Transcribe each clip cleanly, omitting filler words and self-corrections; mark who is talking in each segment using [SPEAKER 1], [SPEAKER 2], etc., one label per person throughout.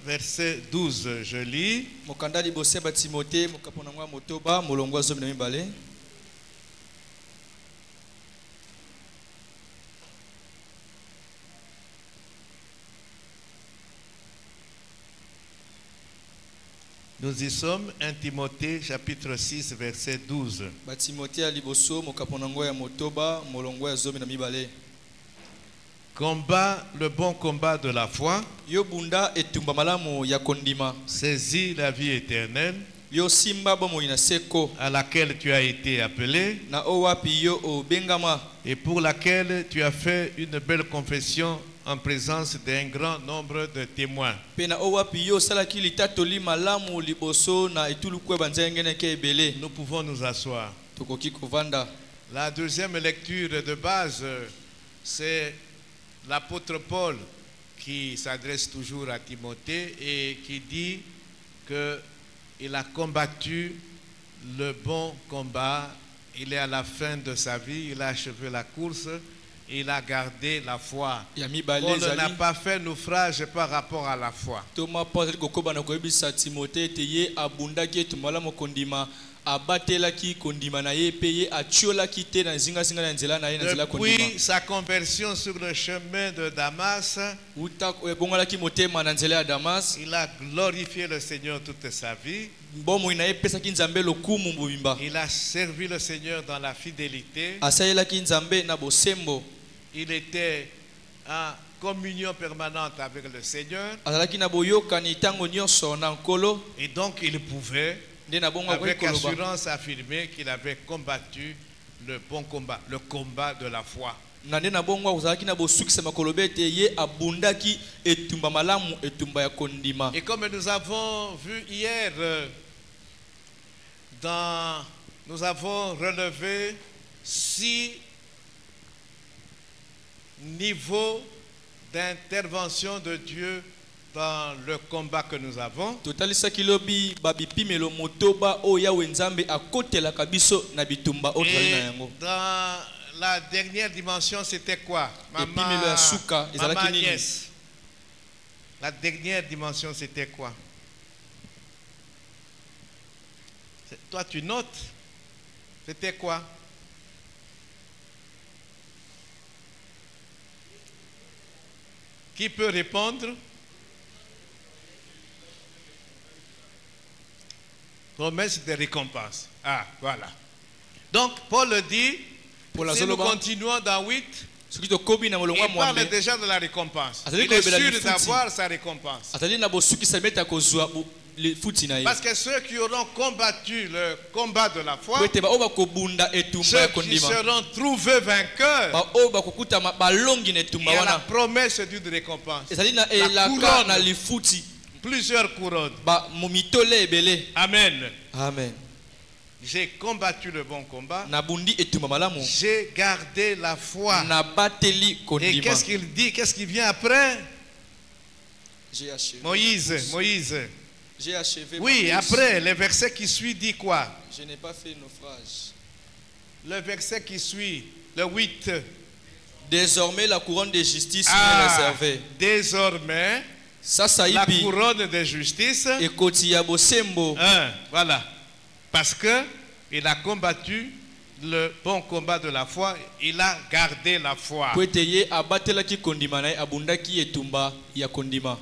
[SPEAKER 1] verset 12, je lis. Nous y sommes, 1 Timothée chapitre 6 verset 12. Combat le bon combat de la foi. Saisis la vie éternelle à laquelle tu as été appelé et pour laquelle tu as fait une belle confession en présence d'un grand nombre de témoins. Nous pouvons nous asseoir. La deuxième lecture de base, c'est l'apôtre Paul qui s'adresse toujours à Timothée et qui dit qu'il a combattu le bon combat, il est à la fin de sa vie, il a achevé la course, il a gardé la foi. Paul n'a pas fait naufrage par rapport à la foi. Depuis sa conversion sur le chemin de Damas, il a glorifié le Seigneur toute sa vie. Il a servi le Seigneur dans la fidélité. Il était en communion permanente avec le Seigneur. Et donc il pouvait avec assurance affirmer qu'il avait combattu le bon combat, le combat de la foi. Et comme nous avons vu hier, nous avons relevé 6 niveaux d'intervention de Dieu dans le combat que nous avons. Et dans la dernière dimension, c'était quoi? Maman Agnès. La dernière dimension, c'était quoi? Toi, tu notes. C'était quoi? Qui peut répondre? Promesse de récompense. Ah, voilà. Donc, Paul dit, si nous continuons dans 8, il parle déjà de la récompense. Il est sûr d'avoir sa récompense. Parce que ceux qui auront combattu le combat de la foi, ceux qui seront trouvés vainqueurs, il y a la promesse d'une récompense. La couronne. Plusieurs couronnes. Amen.
[SPEAKER 2] Amen.
[SPEAKER 1] J'ai combattu le bon combat. J'ai gardé la foi. Et qu'est-ce qu'il dit? Qu'est-ce qui vient après? Moïse.
[SPEAKER 2] J'ai achevé.
[SPEAKER 1] Oui, après, le verset qui suit dit quoi?
[SPEAKER 2] Je n'ai pas fait naufrage.
[SPEAKER 1] Le verset qui suit, le 8.
[SPEAKER 2] Désormais, la couronne de justice m'est réservée.
[SPEAKER 1] Désormais, la couronne de justice. Voilà. Parce que il a combattu le bon combat de la foi, il a gardé la foi.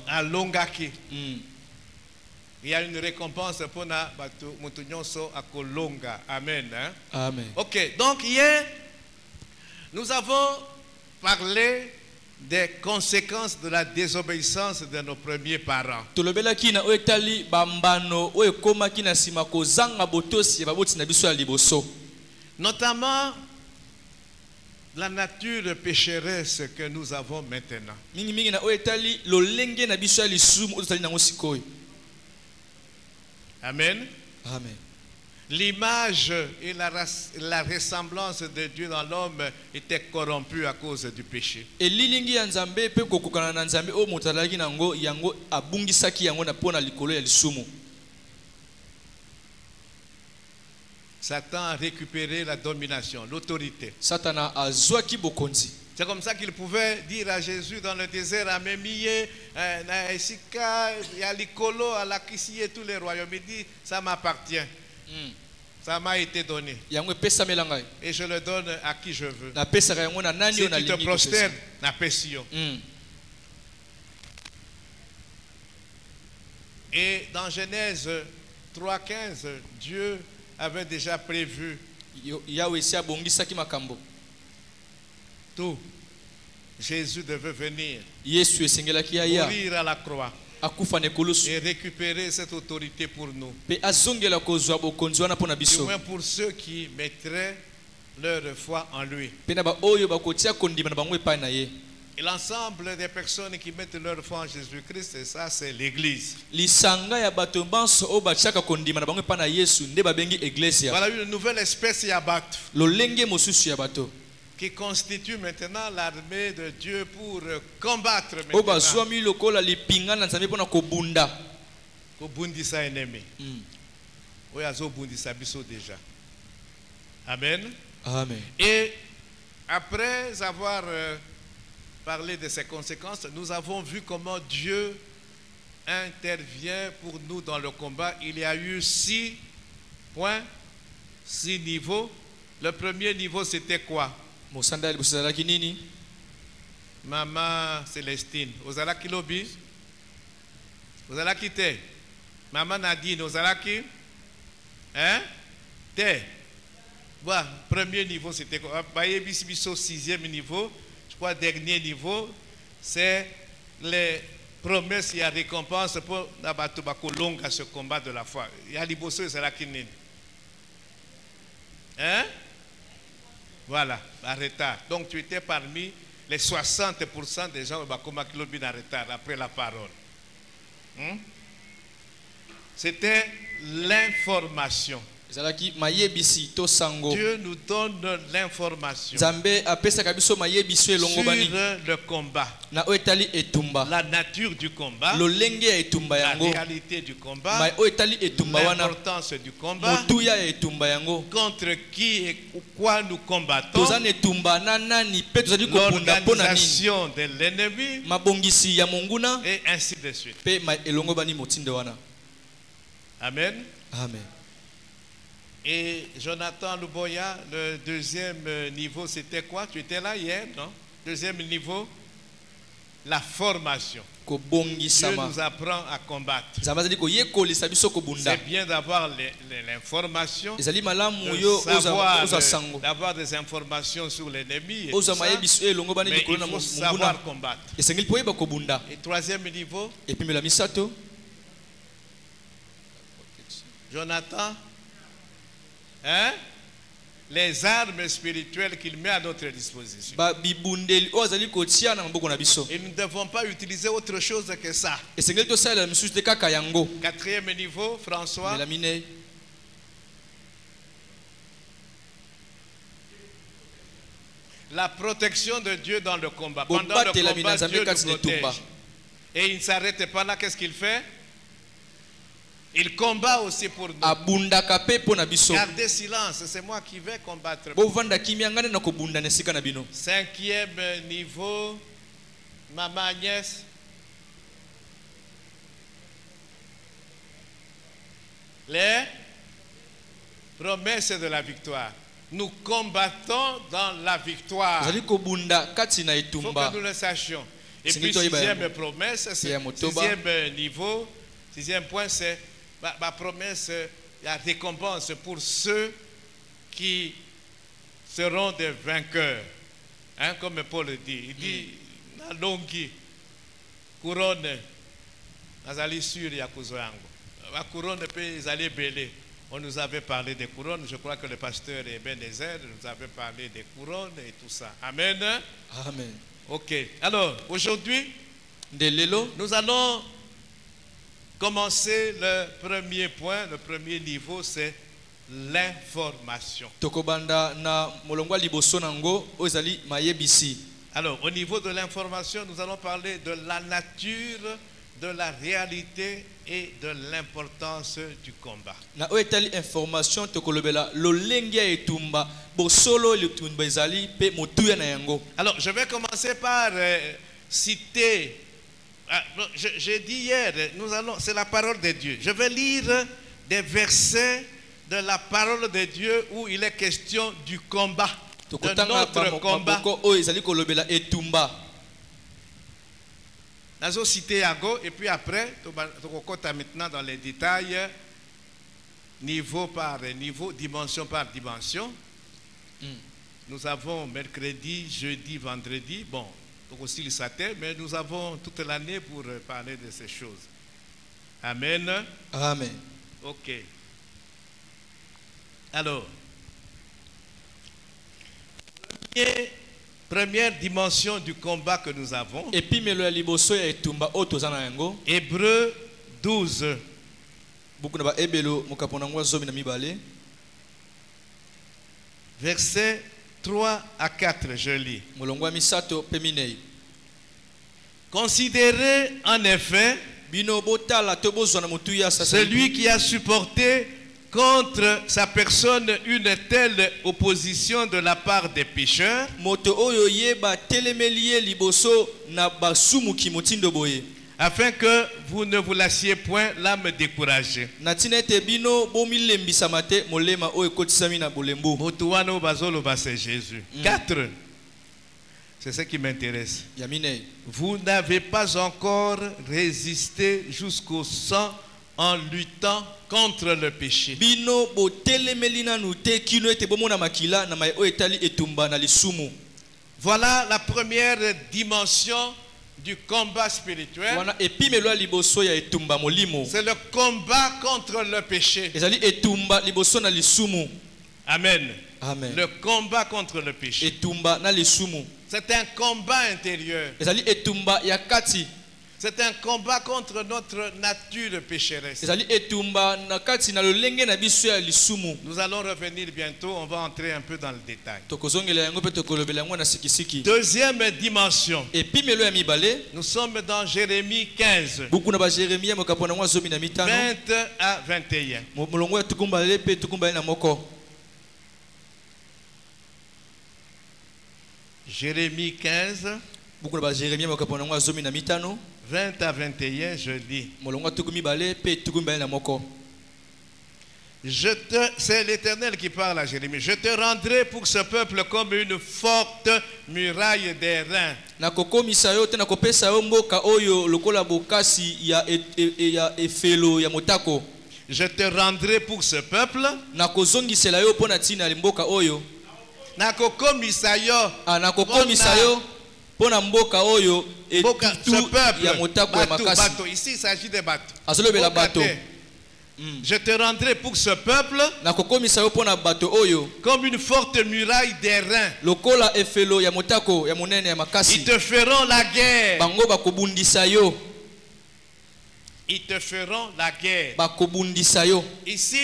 [SPEAKER 1] À Longaki. Il y a une récompense pour Mutunyonso à Kolonga. Amen. Hein?
[SPEAKER 2] Amen.
[SPEAKER 1] Ok, donc hier, nous avons parlé des conséquences de la désobéissance de nos premiers parents. Notamment la nature pécheresse que nous avons maintenant. Amen.
[SPEAKER 2] Amen.
[SPEAKER 1] L'image et la ressemblance de Dieu dans l'homme était corrompue à cause du péché. Satan a récupéré la domination, l'autorité. C'est comme ça qu'il pouvait dire à Jésus dans le désert, à Mémié, à Essika, à Likolo, à Lakissi et tous les royaumes. Il dit, ça m'appartient. Ça m'a été donné. Et je le donne à qui je veux. Si tu te prosternes, na pession. Et dans Genèse 3:15, Dieu avait déjà prévu tout. Jésus devait venir mourir à la croix et récupérer cette autorité pour nous. Du moins pour ceux qui mettraient leur foi en lui. Et l'ensemble des personnes qui mettent leur foi en Jésus-Christ, et ça c'est l'Église. Voilà une nouvelle espèce Yabato qui constitue maintenant l'armée de Dieu pour combattre maintenant. Kobundisa ennemi. Oyazo bundisa biso déjà. Amen.
[SPEAKER 2] Amen.
[SPEAKER 1] Et après avoir parlé de ses conséquences, nous avons vu comment Dieu intervient pour nous dans le combat. Il y a eu 6 points, 6 niveaux. Le premier niveau, c'était quoi? Maman Célestine, Ozalaki Lobi, Ozalaki Te, Maman Nadine, Ozalaki, hein? Te. Bon, premier niveau, c'était quoi? Baye Bissibiso, 6e niveau. Je crois dernier niveau, c'est les promesses et la récompense pour Nabato Bakolong à ce combat de la foi. Il y a l'Iboso et Zalaki Nini. Hein? Voilà, en retard. Donc tu étais parmi les 60% des gens qui ont été en retard après la parole. C'était l'information. Dieu nous donne l'information sur le combat, la nature du combat, la réalité du combat, l'importance du combat, contre qui et quoi nous combattons, l'organisation de l'ennemi, et ainsi de suite. Amen.
[SPEAKER 2] Amen.
[SPEAKER 1] Et Jonathan Luboya, le deuxième niveau, c'était quoi? Tu étais là hier, non? Deuxième niveau, la formation. Dieu nous apprend à combattre. C'est bien d'avoir l'information, d'avoir des informations sur l'ennemi, mais il faut savoir combattre. Et troisième niveau, Jonathan, hein? Les armes spirituelles qu'il met à notre disposition. Et nous ne devons pas utiliser autre chose que ça. Quatrième niveau, François. La protection de Dieu dans le combat. Pendant le combat, Dieu nous protège. Et il ne s'arrête pas là, qu'est-ce qu'il fait? Il combat aussi pour nous. Gardez silence, c'est moi qui vais combattre. Cinquième niveau, Maman Agnès. Les promesses de la victoire. Nous combattons dans la victoire. Il faut que nous le sachions. Et puis sixième promesse, sixième niveau, sixième point, c'est ma promesse, la récompense pour ceux qui seront des vainqueurs. Hein, comme Paul dit. Il dit, na longi, couronne, nazali sur ya kuzoyango. La couronne peut aller belé. On nous avait parlé des couronnes. Je crois que le pasteur Ebenezer nous avait parlé des couronnes et tout ça. Amen.
[SPEAKER 2] Amen.
[SPEAKER 1] Ok. Alors, aujourd'hui, nous allons commencer le premier point. Le premier niveau, c'est l'information. Alors, au niveau de l'information, nous allons parler de la nature de la réalité et de l'importance du combat.
[SPEAKER 2] Na oetali information to kolobela lolengia etumba bosolo etumba ezali pe motuya na yango.
[SPEAKER 1] Alors je vais commencer par citer. J'ai dit hier, c'est la parole de Dieu. Je vais lire des versets de la parole de Dieu où il est question du combat, de notre combat. Nous allons citer Yago et puis après, tu vas maintenant dans les détails, niveau par niveau, dimension par dimension. Nous avons mercredi, jeudi, vendredi, bon, donc aussi le satin, mais nous avons toute l'année pour parler de ces choses. Amen.
[SPEAKER 2] Amen.
[SPEAKER 1] Ok. Alors, première dimension du combat que nous avons. Hébreux 12. Versets 3 à 4, je lis. Considérez en effet celui qui a supporté contre sa personne une telle opposition de la part des pécheurs, afin que vous ne vous lassiez point l'âme découragée. 4. C'est ce qui m'intéresse. Vous n'avez pas encore résisté jusqu'au sang en luttant contre le péché. Voilà la première dimension du combat spirituel. C'est le combat contre le péché. Amen.
[SPEAKER 2] Amen.
[SPEAKER 1] Le combat contre le péché. C'est un combat intérieur. C'est un combat contre notre nature pécheresse. Nous allons revenir bientôt, on va entrer un peu dans le détail. Deuxième dimension. Nous sommes dans Jérémie 15. 20 à 21. Jérémie 15. 20 à 21, je lis. C'est l'Éternel qui parle à Jérémie. Je te rendrai pour ce peuple comme une forte muraille d'airain. Je te rendrai pour ce peuple.
[SPEAKER 2] Pona mboka oyo
[SPEAKER 1] ce peuple. Ici il s'agit de bateaux. Je te rendrai pour ce peuple comme une forte muraille d'airain. Ils te feront la guerre. Ils te feront la guerre. Ici,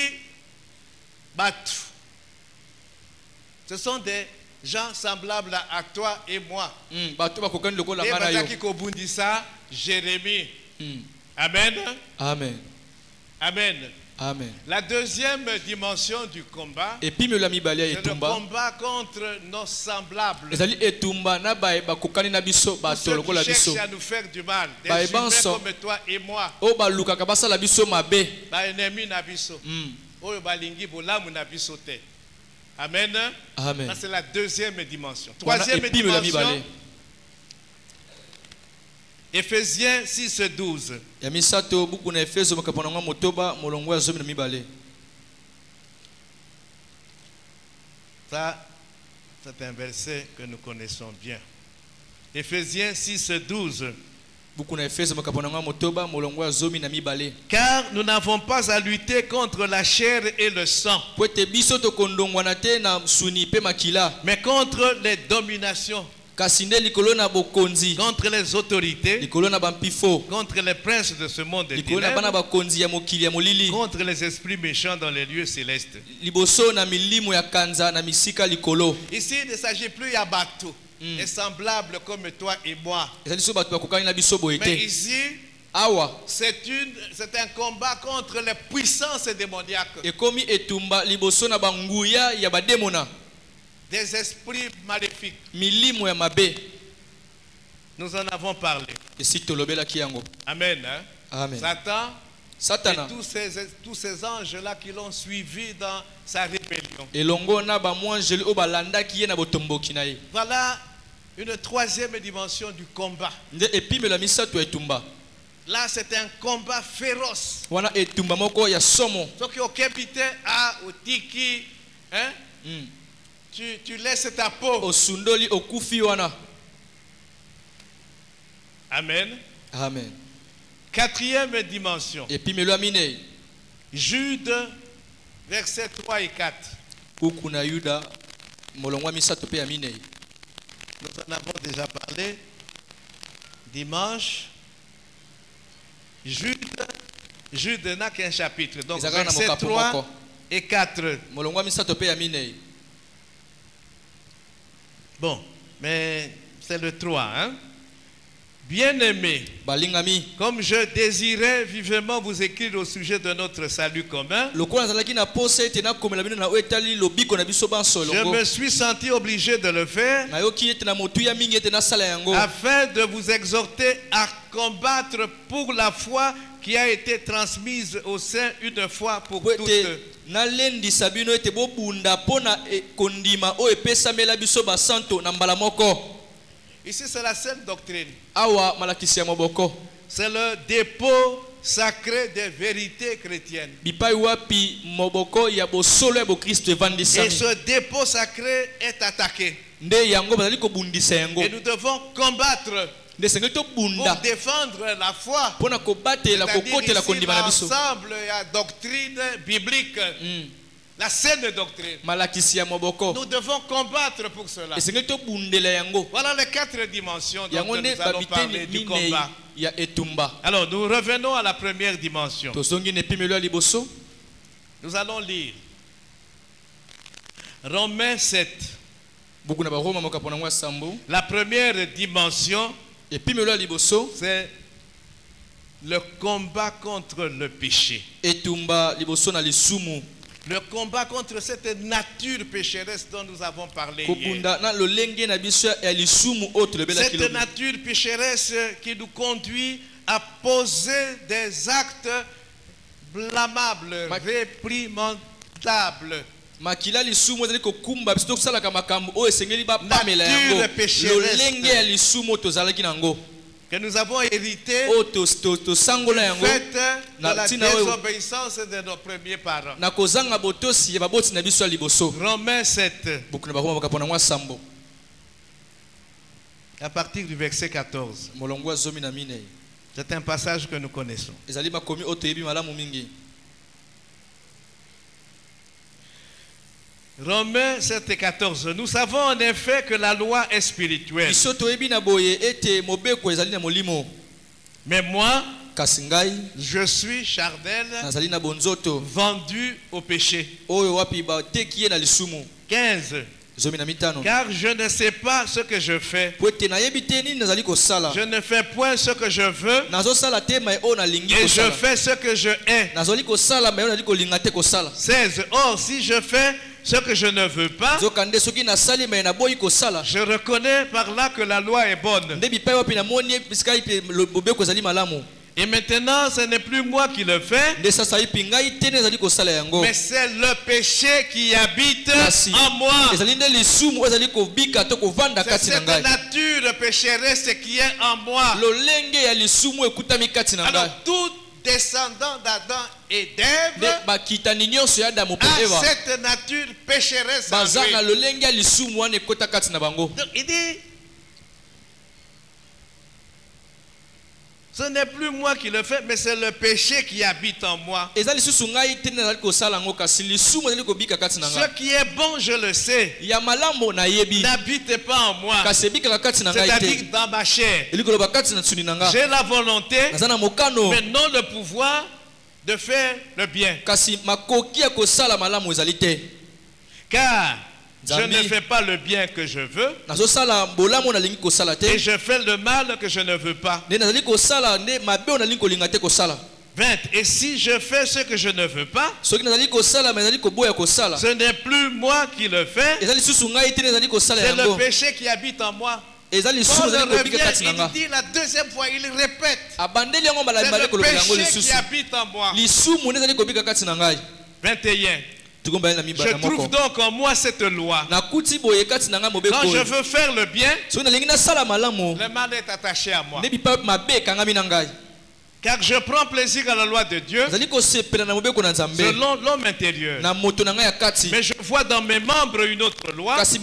[SPEAKER 1] ce sont des gens semblables à toi et moi. Jérémie. Amen.
[SPEAKER 2] Amen.
[SPEAKER 1] Amen.
[SPEAKER 2] Amen.
[SPEAKER 1] La deuxième dimension du combat, c'est le combat contre nos semblables. Ceux qui cherchent à nous faire du mal, des humains comme toi et moi. Amen.
[SPEAKER 2] Amen.
[SPEAKER 1] Ça c'est la deuxième dimension. Troisième dimension, Éphésiens 6, 12. Ça, c'est un verset que nous connaissons bien. Éphésiens 6, 12. Car nous n'avons pas à lutter contre la chair et le sang, mais contre les dominations, contre les autorités, contre les princes de ce monde des ténèbres, contre les esprits méchants dans les lieux célestes. Ici, il ne s'agit plus à bateau. Est semblable comme toi et moi. Mais ici,
[SPEAKER 2] Awa.
[SPEAKER 1] C'est un combat contre les puissances démoniaques.
[SPEAKER 2] Et comme etumba liboso na banguya ya bademona.
[SPEAKER 1] Des esprits maléfiques.
[SPEAKER 2] Milimo ya mabe.
[SPEAKER 1] Nous en avons parlé.
[SPEAKER 2] Et si tolobela ki yango.
[SPEAKER 1] Amen. Hein?
[SPEAKER 2] Amen.
[SPEAKER 1] Satana. Et tous ces anges-là qui l'ont suivi dans sa rébellion. Voilà une troisième dimension du combat. Là, c'est un combat féroce. Ce qui est capitaine à Otiki, hein? Tu laisses ta peau. Amen.
[SPEAKER 2] Amen.
[SPEAKER 1] Quatrième dimension. Jude, versets 3 et 4. Nous en avons déjà parlé dimanche. Jude n'a qu'un chapitre. Donc, versets 3 et 4. Bon, mais c'est le 3, hein? Bien-aimés, comme je désirais vivement vous écrire au sujet de notre salut commun, je me suis senti obligé de le faire afin de vous exhorter à combattre pour la foi qui a été transmise au sein une fois pour toutes. Ici, c'est la sainte doctrine. C'est le dépôt sacré des vérités chrétiennes. Et ce dépôt sacré est attaqué. Et nous devons combattre pour défendre la foi. C'est-à-dire ici l'ensemble de la doctrine biblique. La saine doctrine. Nous devons combattre pour cela. Voilà les 4 dimensions dont nous allons parler du combat. Alors, nous revenons à la première dimension. Nous allons lire Romains 7. La première dimension, c'est le combat contre le péché. Le combat contre cette nature pécheresse dont nous avons parlé hier. Cette nature pécheresse qui nous conduit à poser des actes blâmables, réprimandables. Nature pécheresse que nous avons hérité du fait de la désobéissance de nos premiers parents. Romains 7, à partir du verset 14. C'est un passage que nous connaissons. Romains 7 et 14. Nous savons en effet que la loi est spirituelle. Mais moi, je suis charnel, vendu au péché. 15. Car je ne sais pas ce que je fais. Je ne fais point ce que je veux. Et je fais ce que je hais. 16. Or, si je fais ce que je ne veux pas, je reconnais par là que la loi est bonne. Et maintenant, ce n'est plus moi qui le fais, mais c'est le péché qui habite en moi. C'est cette nature pécheresse qui est en moi. Alors, tout descendant d'Adam et d'Ève a cette nature pécheresse en lui. Donc, il dit, ce n'est plus moi qui le fais, mais c'est le péché qui habite en moi. Ce qui est bon, je le sais, n'habite pas en moi. C'est-à-dire dans ma chair. J'ai la volonté, mais non le pouvoir de faire le bien. Car Je ne fais pas le bien que je veux. Et je fais le mal que je ne veux pas. 20. Et si je fais ce que je ne veux pas, ce n'est plus moi qui le fais, c'est le péché qui habite en moi. Paul revient, il dit la deuxième fois, il répète, c'est le péché qui habite en moi. 21. Je trouve donc en moi cette loi. Quand je veux faire le bien, le mal est attaché à moi. Car je prends plaisir à la loi de Dieu selon l'homme intérieur. Mais je vois dans mes membres une autre loi qui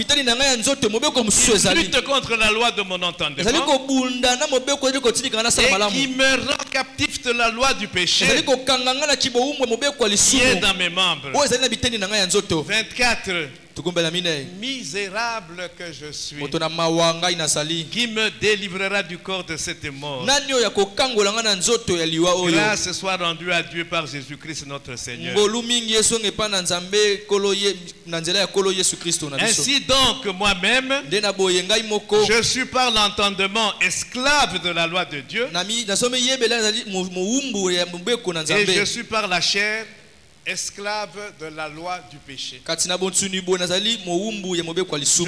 [SPEAKER 1] lutte contre la loi de mon entendement et qui me rend captif de la loi du péché qui est dans mes membres. 24. Misérable que je suis, qui me délivrera du corps de cette mort. Grâce soit rendue à Dieu par Jésus-Christ notre Seigneur. Ainsi donc, moi-même, je suis par l'entendement esclave de la loi de Dieu, et je suis par la chair esclave de la loi du péché. Je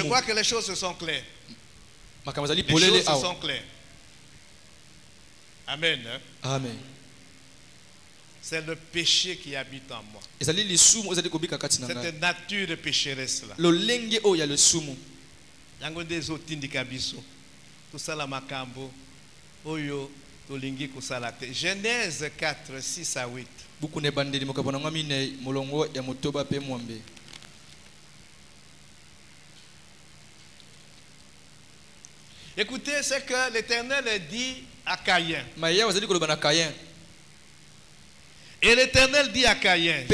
[SPEAKER 1] crois que les choses sont claires. Les choses sont claires. Amen.
[SPEAKER 2] Amen.
[SPEAKER 1] C'est le péché qui habite en moi. Cette nature pécheresse là. Genèse 4, 6 à 8. Écoutez ce que l'Éternel dit à Caïn. Et l'Éternel dit à Caïn,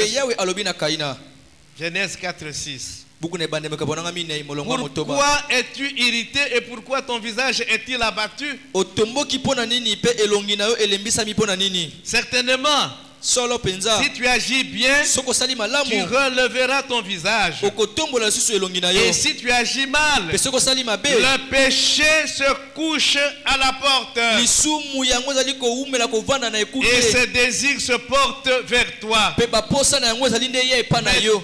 [SPEAKER 1] Genèse 4, 6. Pourquoi es-tu irrité et pourquoi ton visage est-il abattu? Certainement, si tu agis bien, tu releveras ton visage. Et si tu agis mal, le péché se couche à la porte. Et ses désirs se portent vers toi. Mais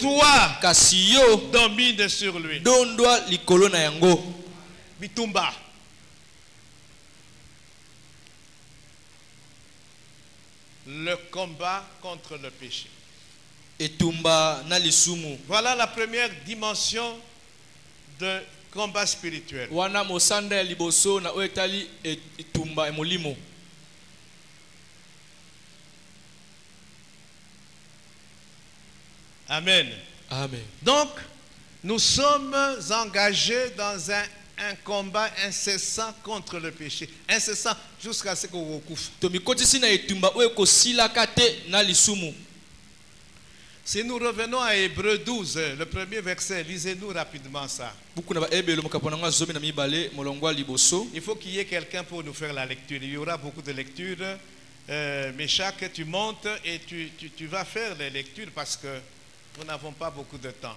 [SPEAKER 1] toi, domine sur lui. Bitumba. Le combat contre le péché. Voilà la première dimension de combat spirituel. Amen.
[SPEAKER 2] Amen.
[SPEAKER 1] Donc, nous sommes engagés dans un combat incessant contre le péché. Incessant jusqu'à ce que vous couffe. Si nous revenons à Hébreux 12, le premier verset, lisez-nous rapidement ça. Il faut qu'il y ait quelqu'un pour nous faire la lecture. Il y aura beaucoup de lectures. Mais chaque, tu montes et tu vas faire les lectures parce que nous n'avons pas beaucoup de temps.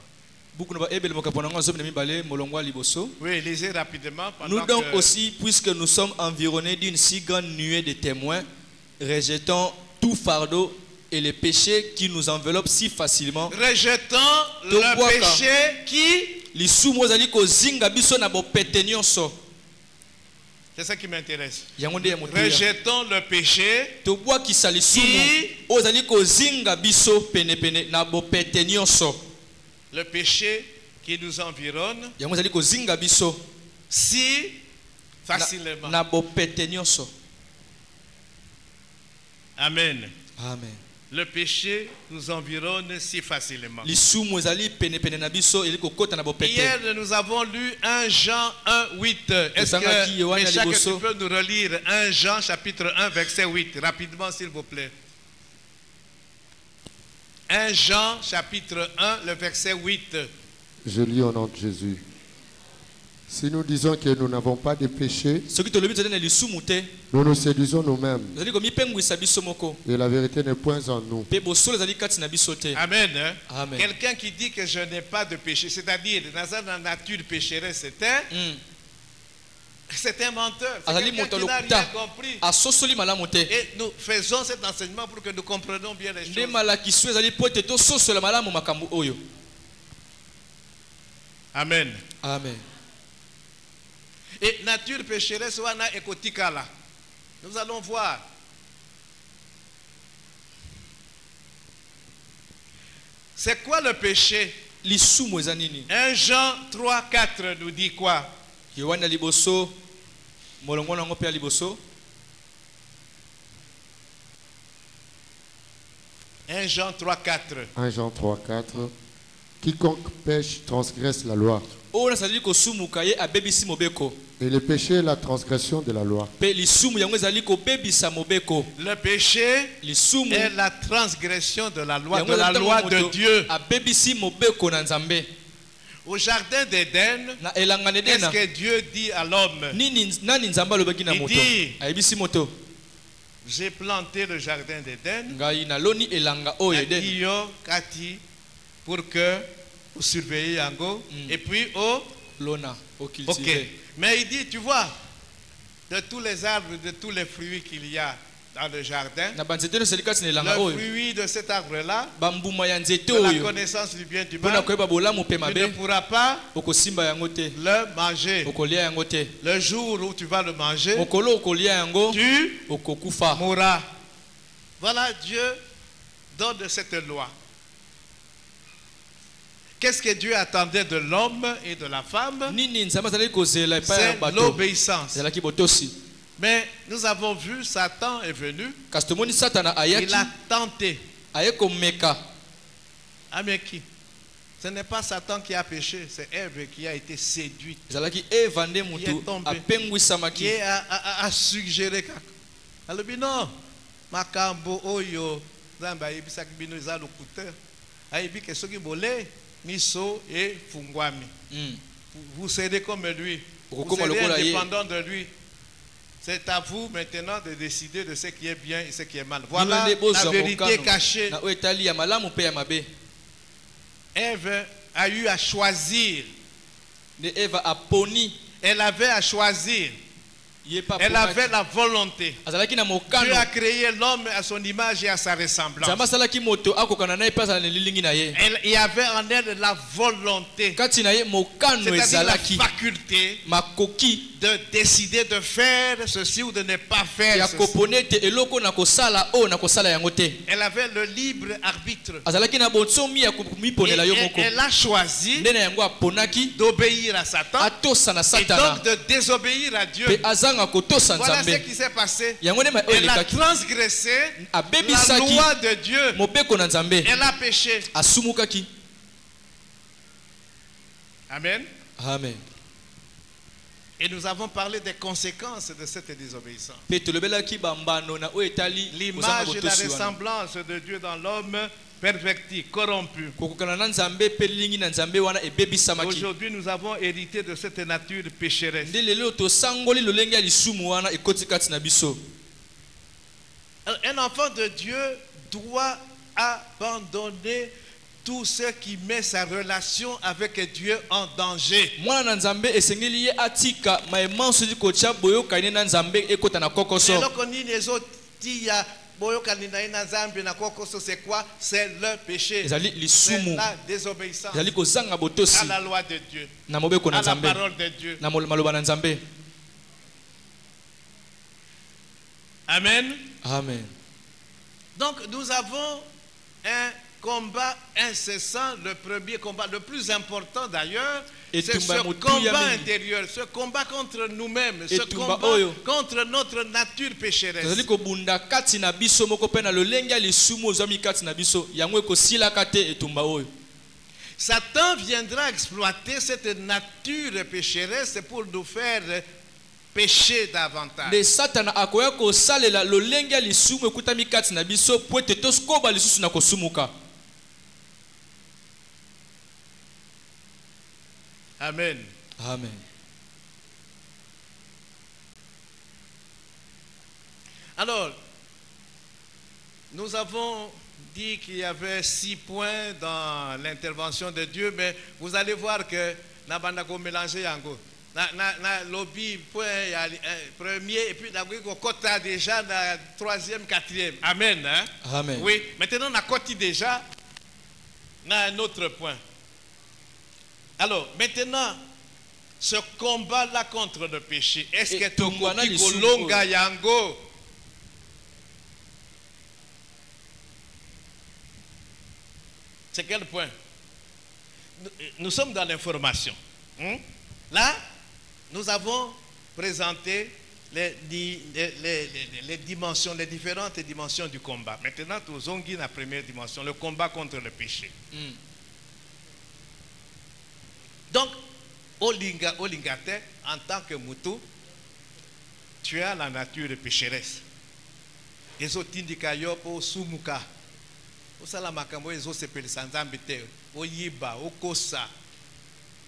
[SPEAKER 1] Oui, lisez rapidement.
[SPEAKER 2] Nous donc aussi, puisque nous sommes environnés d'une si grande nuée de témoins, rejetons tout fardeau et les péchés qui nous enveloppent si facilement.
[SPEAKER 1] Rejetons le péché qui... C'est ça qui m'intéresse. Rejetons le péché qui... Le péché qui nous environne si facilement. Amen.
[SPEAKER 2] Amen.
[SPEAKER 1] Le péché nous environne si facilement.
[SPEAKER 2] Hier,
[SPEAKER 1] nous avons lu 1 Jean 1, 8. Est-ce que Méchac, tu peux nous relire 1 Jean chapitre 1, verset 8, rapidement s'il vous plaît. 1 Jean chapitre 1, le verset 8.
[SPEAKER 3] Je lis au nom de Jésus. Si nous disons que nous n'avons pas de péché, nous nous séduisons nous-mêmes. Et la vérité n'est point en nous.
[SPEAKER 1] Amen. Amen. Quelqu'un qui dit que je n'ai pas de péché, c'est-à-dire dans la nature pécheresse, c'est un menteur. C'est quelqu'un qui n'a rien compris. Et nous faisons cet enseignement pour que nous comprenions bien les choses. Amen.
[SPEAKER 2] Amen.
[SPEAKER 1] Et nature pécheresse, wana ekotikala. Nous allons voir. C'est quoi le péché? 1 Jean 3, 4 nous dit quoi?
[SPEAKER 3] 1
[SPEAKER 1] Jean 3, 4.
[SPEAKER 3] 1 Jean 3, 4. Quiconque pêche transgresse la loi. Et le péché est la transgression de la loi.
[SPEAKER 1] Le péché est la transgression de la loi de Dieu. Au jardin d'Éden, qu'est-ce que Dieu dit à l'homme? Il dit, j'ai planté le jardin d'Éden pour que vous surveillez Yango et puis ok. Mais il dit, tu vois, de tous les arbres, de tous les fruits qu'il y a dans le jardin, le fruit de cet arbre-là, de la connaissance du bien et du mal, tu ne pourras pas le manger. Le jour où tu vas le manger, tu mourras. Voilà, Dieu donne cette loi. Qu'est-ce que Dieu attendait de l'homme et de la femme? C'est l'obéissance. Mais nous avons vu, Satan est venu. Il a tenté. Mais qui? Ce n'est pas Satan qui a péché, c'est Ève qui a été séduite. Qui est tombée. Qui a suggéré. Alors, non. Makambo oyo. Zamba ibisa kibino za locuteur. Aibi que ce qui volait. Miso et Fungwami. Vous serez comme lui. Vous serez indépendant de lui. C'est à vous maintenant de décider de ce qui est bien et ce qui est mal. Voilà la vérité cachée. Ève a eu à choisir. Elle avait à choisir. Elle avait la volonté. Dieu a créé l'homme à son image et à sa ressemblance. Il y avait en elle la volonté, c'est-à-dire la faculté de décider de faire ceci ou de ne pas faire ceci. Elle avait le libre arbitre. Et elle a choisi d'obéir à Satan et donc de désobéir à Dieu. Voilà ce qui s'est passé. Elle a transgressé la loi de Dieu. Elle a péché. Amen.
[SPEAKER 2] Amen.
[SPEAKER 1] Et nous avons parlé des conséquences de cette désobéissance. L'image et la ressemblance de Dieu dans l'homme perverti, corrompu. Aujourd'hui, nous avons hérité de cette nature pécheresse. Un enfant de Dieu doit abandonner tout ce qui met sa relation avec Dieu en danger. C'est quoi? C'est le péché. C'est la désobéissance à la loi de Dieu, à la parole de Dieu. Amen.
[SPEAKER 2] Amen.
[SPEAKER 1] Donc nous avons un combat incessant, le premier combat, le plus important d'ailleurs, c'est ce combat intérieur, ce combat contre nous-mêmes, ce combat contre notre nature pécheresse. Satan viendra exploiter cette nature pécheresse pour nous faire pécher davantage. Amen.
[SPEAKER 2] Amen.
[SPEAKER 1] Alors, nous avons dit qu'il y avait 6 points dans l'intervention de Dieu, mais vous allez voir que Nabandako mélangé yango. Na lobby point premier et puis on cote déjà la 3e, 4e. Amen. Hein?
[SPEAKER 2] Amen.
[SPEAKER 1] Oui. Maintenant on a coté déjà un autre point. Alors maintenant ce combat là contre le péché, est-ce que tu as longa yango? C'est quel point? Nous sommes dans l'information. Là, nous avons présenté les dimensions, les différentes dimensions du combat. Maintenant, nous avons la première dimension, le combat contre le péché. Donc, Olingate, en tant que Moutou, tu as la nature pécheresse. Et zo tindika yo po sumuka. Osala makambo ezo sepeli sanzambe te. Oyiba, okosa.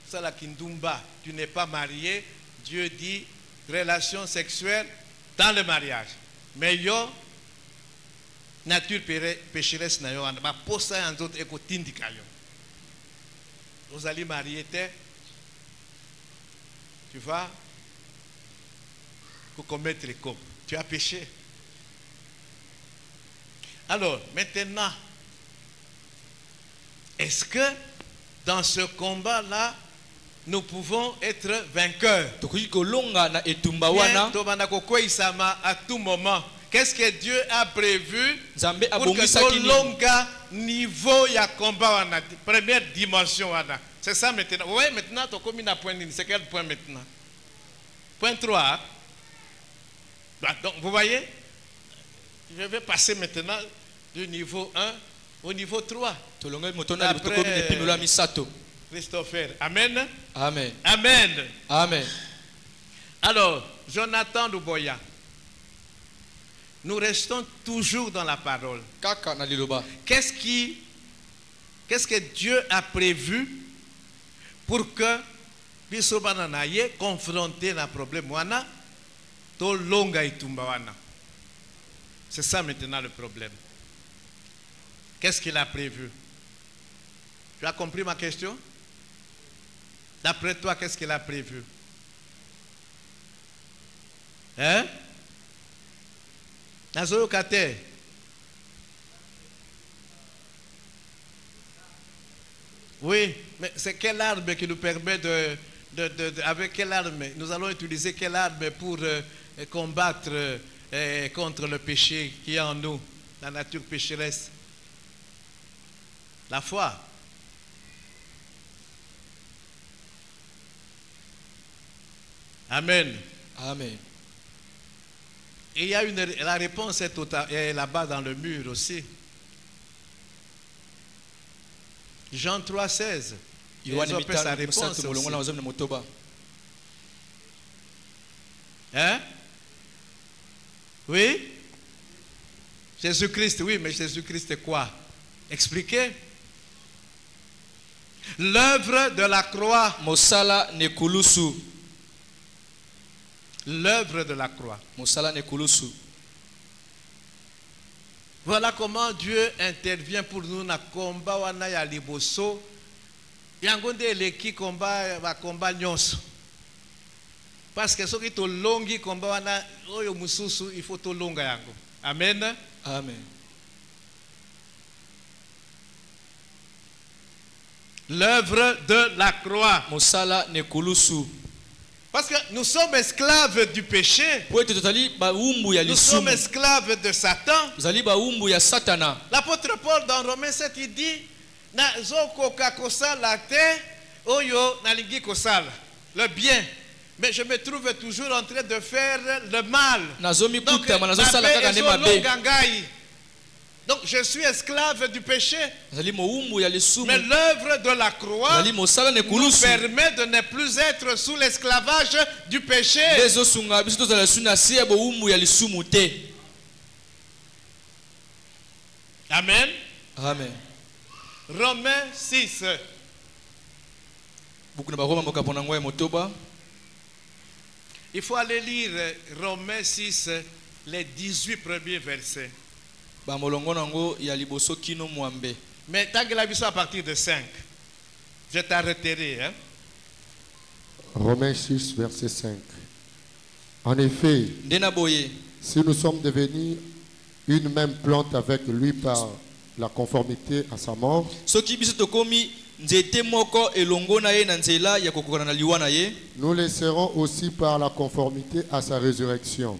[SPEAKER 1] Osala kindumba, tu n'es pas marié, Dieu dit relation sexuelle dans le mariage. Mais yo nature pécheresse na yo ba posa en autres eko tindika yo. Osali marié te. Tu vas commettre les coups. Tu as péché. Alors, maintenant, est-ce que dans ce combat-là, nous pouvons être vainqueurs? À tout moment. Qu'est-ce que Dieu a prévu pour que ce longa niveau ya combat? Première dimension. C'est ça maintenant. Oui, maintenant, tu as commis un point. C'est quel point maintenant? Point 3. Donc, vous voyez, je vais passer maintenant du niveau 1 au niveau 3. Christopher. Amen.
[SPEAKER 2] Amen.
[SPEAKER 1] Amen.
[SPEAKER 2] Amen.
[SPEAKER 1] Alors, Jonathan Luboya, nous restons toujours dans la parole. Qu'est-ce que Dieu a prévu pour que Bisobananaye confronté à un problème? C'est ça maintenant le problème. Qu'est-ce qu'il a prévu? Tu as compris ma question? D'après toi, qu'est-ce qu'il a prévu? Hein? Nazoyokate. Oui, mais c'est quelle arme qui nous permet avec quelle arme? Nous allons utiliser quelle arme pour combattre contre le péché qui est en nous, la nature pécheresse? La foi. Amen.
[SPEAKER 2] Amen.
[SPEAKER 1] Et il y a la réponse est là-bas dans le mur aussi. Jean 3,16. Ils ont fait sa réponse aussi. Hein? Oui? Jésus-Christ, oui, mais Jésus-Christ est quoi? Expliquez. L'œuvre de la croix.
[SPEAKER 2] Mosala nekulusu.
[SPEAKER 1] L'œuvre de la croix.
[SPEAKER 2] Mosala nekulusu.
[SPEAKER 1] Voilà comment Dieu intervient pour nous dans le combat wana ya liboso. Yangonde eleki combat va combat nyonso. Parce que soki to longi combat wana oyo mususu il faut to longa yango. Amen.
[SPEAKER 2] Amen.
[SPEAKER 1] L'œuvre de la croix.
[SPEAKER 2] Mosala nekulusu.
[SPEAKER 1] Parce que nous sommes esclaves du péché. Nous sommes esclaves de Satan. L'apôtre Paul dans Romains 7 il dit le bien. Mais je me trouve toujours en train de faire le mal. Donc je suis esclave du péché. Mais l'œuvre de la croix nous permet de ne plus être sous l'esclavage du péché. Amen.
[SPEAKER 2] Amen.
[SPEAKER 1] Romains 6. Il faut aller lire Romains 6 les 18 premiers versets. Mais t'as à partir de 5. Je t'arrêterai. Hein?
[SPEAKER 3] Romains 6, verset 5. En effet, si nous sommes devenus une même plante avec lui par la conformité à sa mort, nous le serons aussi par la conformité à sa résurrection.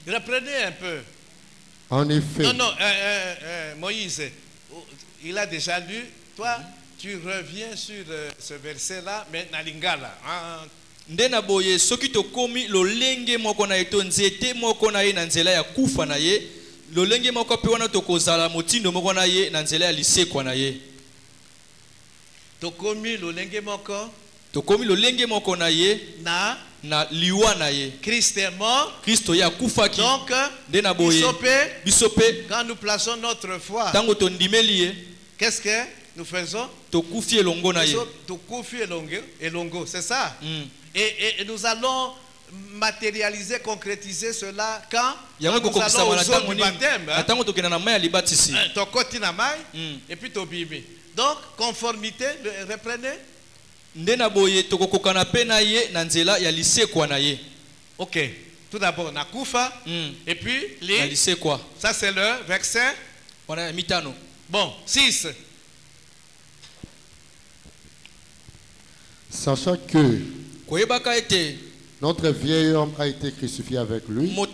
[SPEAKER 1] Reprenez un peu.
[SPEAKER 3] En effet.
[SPEAKER 1] Non, Moïse, il a déjà lu. Toi, tu reviens sur ce verset-là, mais na lingala.
[SPEAKER 2] Ndena boye soki tokomi lolenge moko na eto nzete moko na ye na nzela ya kufa na ye lolenge moko pe wana tokozala motindo moko na ye na nzela ya lisekwa na ye
[SPEAKER 1] tokomi lolenge
[SPEAKER 2] moko na ye na liwa na ye.
[SPEAKER 1] Christ est mort.
[SPEAKER 2] Christo ya kufaki.
[SPEAKER 1] Donc
[SPEAKER 2] ndena boye bisope
[SPEAKER 1] quand nous plaçons notre foi,
[SPEAKER 2] tango tondimeli ye,
[SPEAKER 1] qu'est-ce que nous faisons?
[SPEAKER 2] Tokufi elongo na ye.
[SPEAKER 1] Tokufi elongo, c'est ça. Et nous allons matérialiser, concrétiser cela quand nous allons aux eaux du baptême. Tokoti na mai et puis tobibi. Donc conformité, reprenez.
[SPEAKER 2] Ndena boye tokokokana pe na ye na nzela ya lisekwa na ye.
[SPEAKER 1] OK. Tout d'abord na kufa et puis
[SPEAKER 2] na lisekwa.
[SPEAKER 1] Ça c'est le verset.
[SPEAKER 2] Wana mitano.
[SPEAKER 3] Bon, 6. Sachant que notre vieil homme a été crucifié avec lui, afin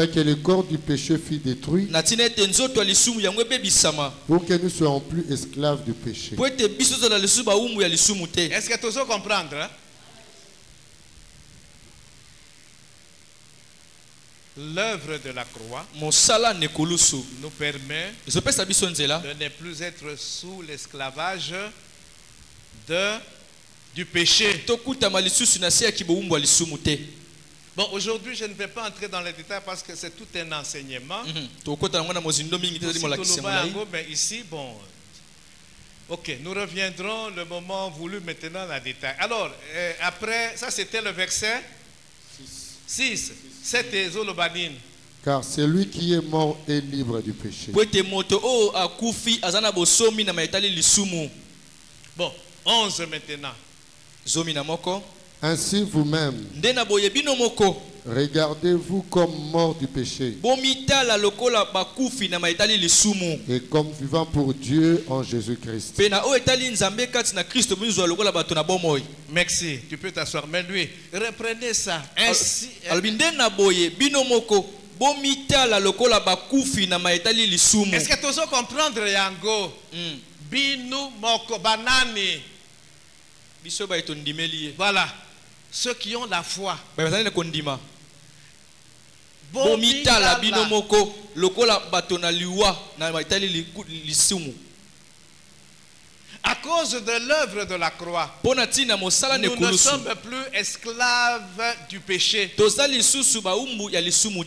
[SPEAKER 3] que le corps du péché fût détruit, pour que nous ne soyons plus esclaves du péché.
[SPEAKER 1] Est-ce que tu veux comprendre? Hein? L'œuvre de la croix nous permet de ne plus être sous l'esclavage du péché. Bon, aujourd'hui, je ne vais pas entrer dans les détails parce que c'est tout un enseignement. Mais ici, bon, ok, nous reviendrons le moment voulu maintenant dans les détails. Alors, après, ça c'était le verset 6.
[SPEAKER 3] Car celui qui est mort est libre du péché.
[SPEAKER 1] Bon, 11 maintenant.
[SPEAKER 3] Ainsi vous-même, regardez-vous comme mort du péché et comme vivant pour Dieu en Jésus-Christ.
[SPEAKER 1] Merci, tu peux t'asseoir. Mais lui, reprenez ça. Ainsi, est-ce que tu veux comprendre Yango? Binu moko banani. Voilà, ceux qui ont la foi. À cause de l'œuvre de la croix, nous ne sommes plus esclaves du péché.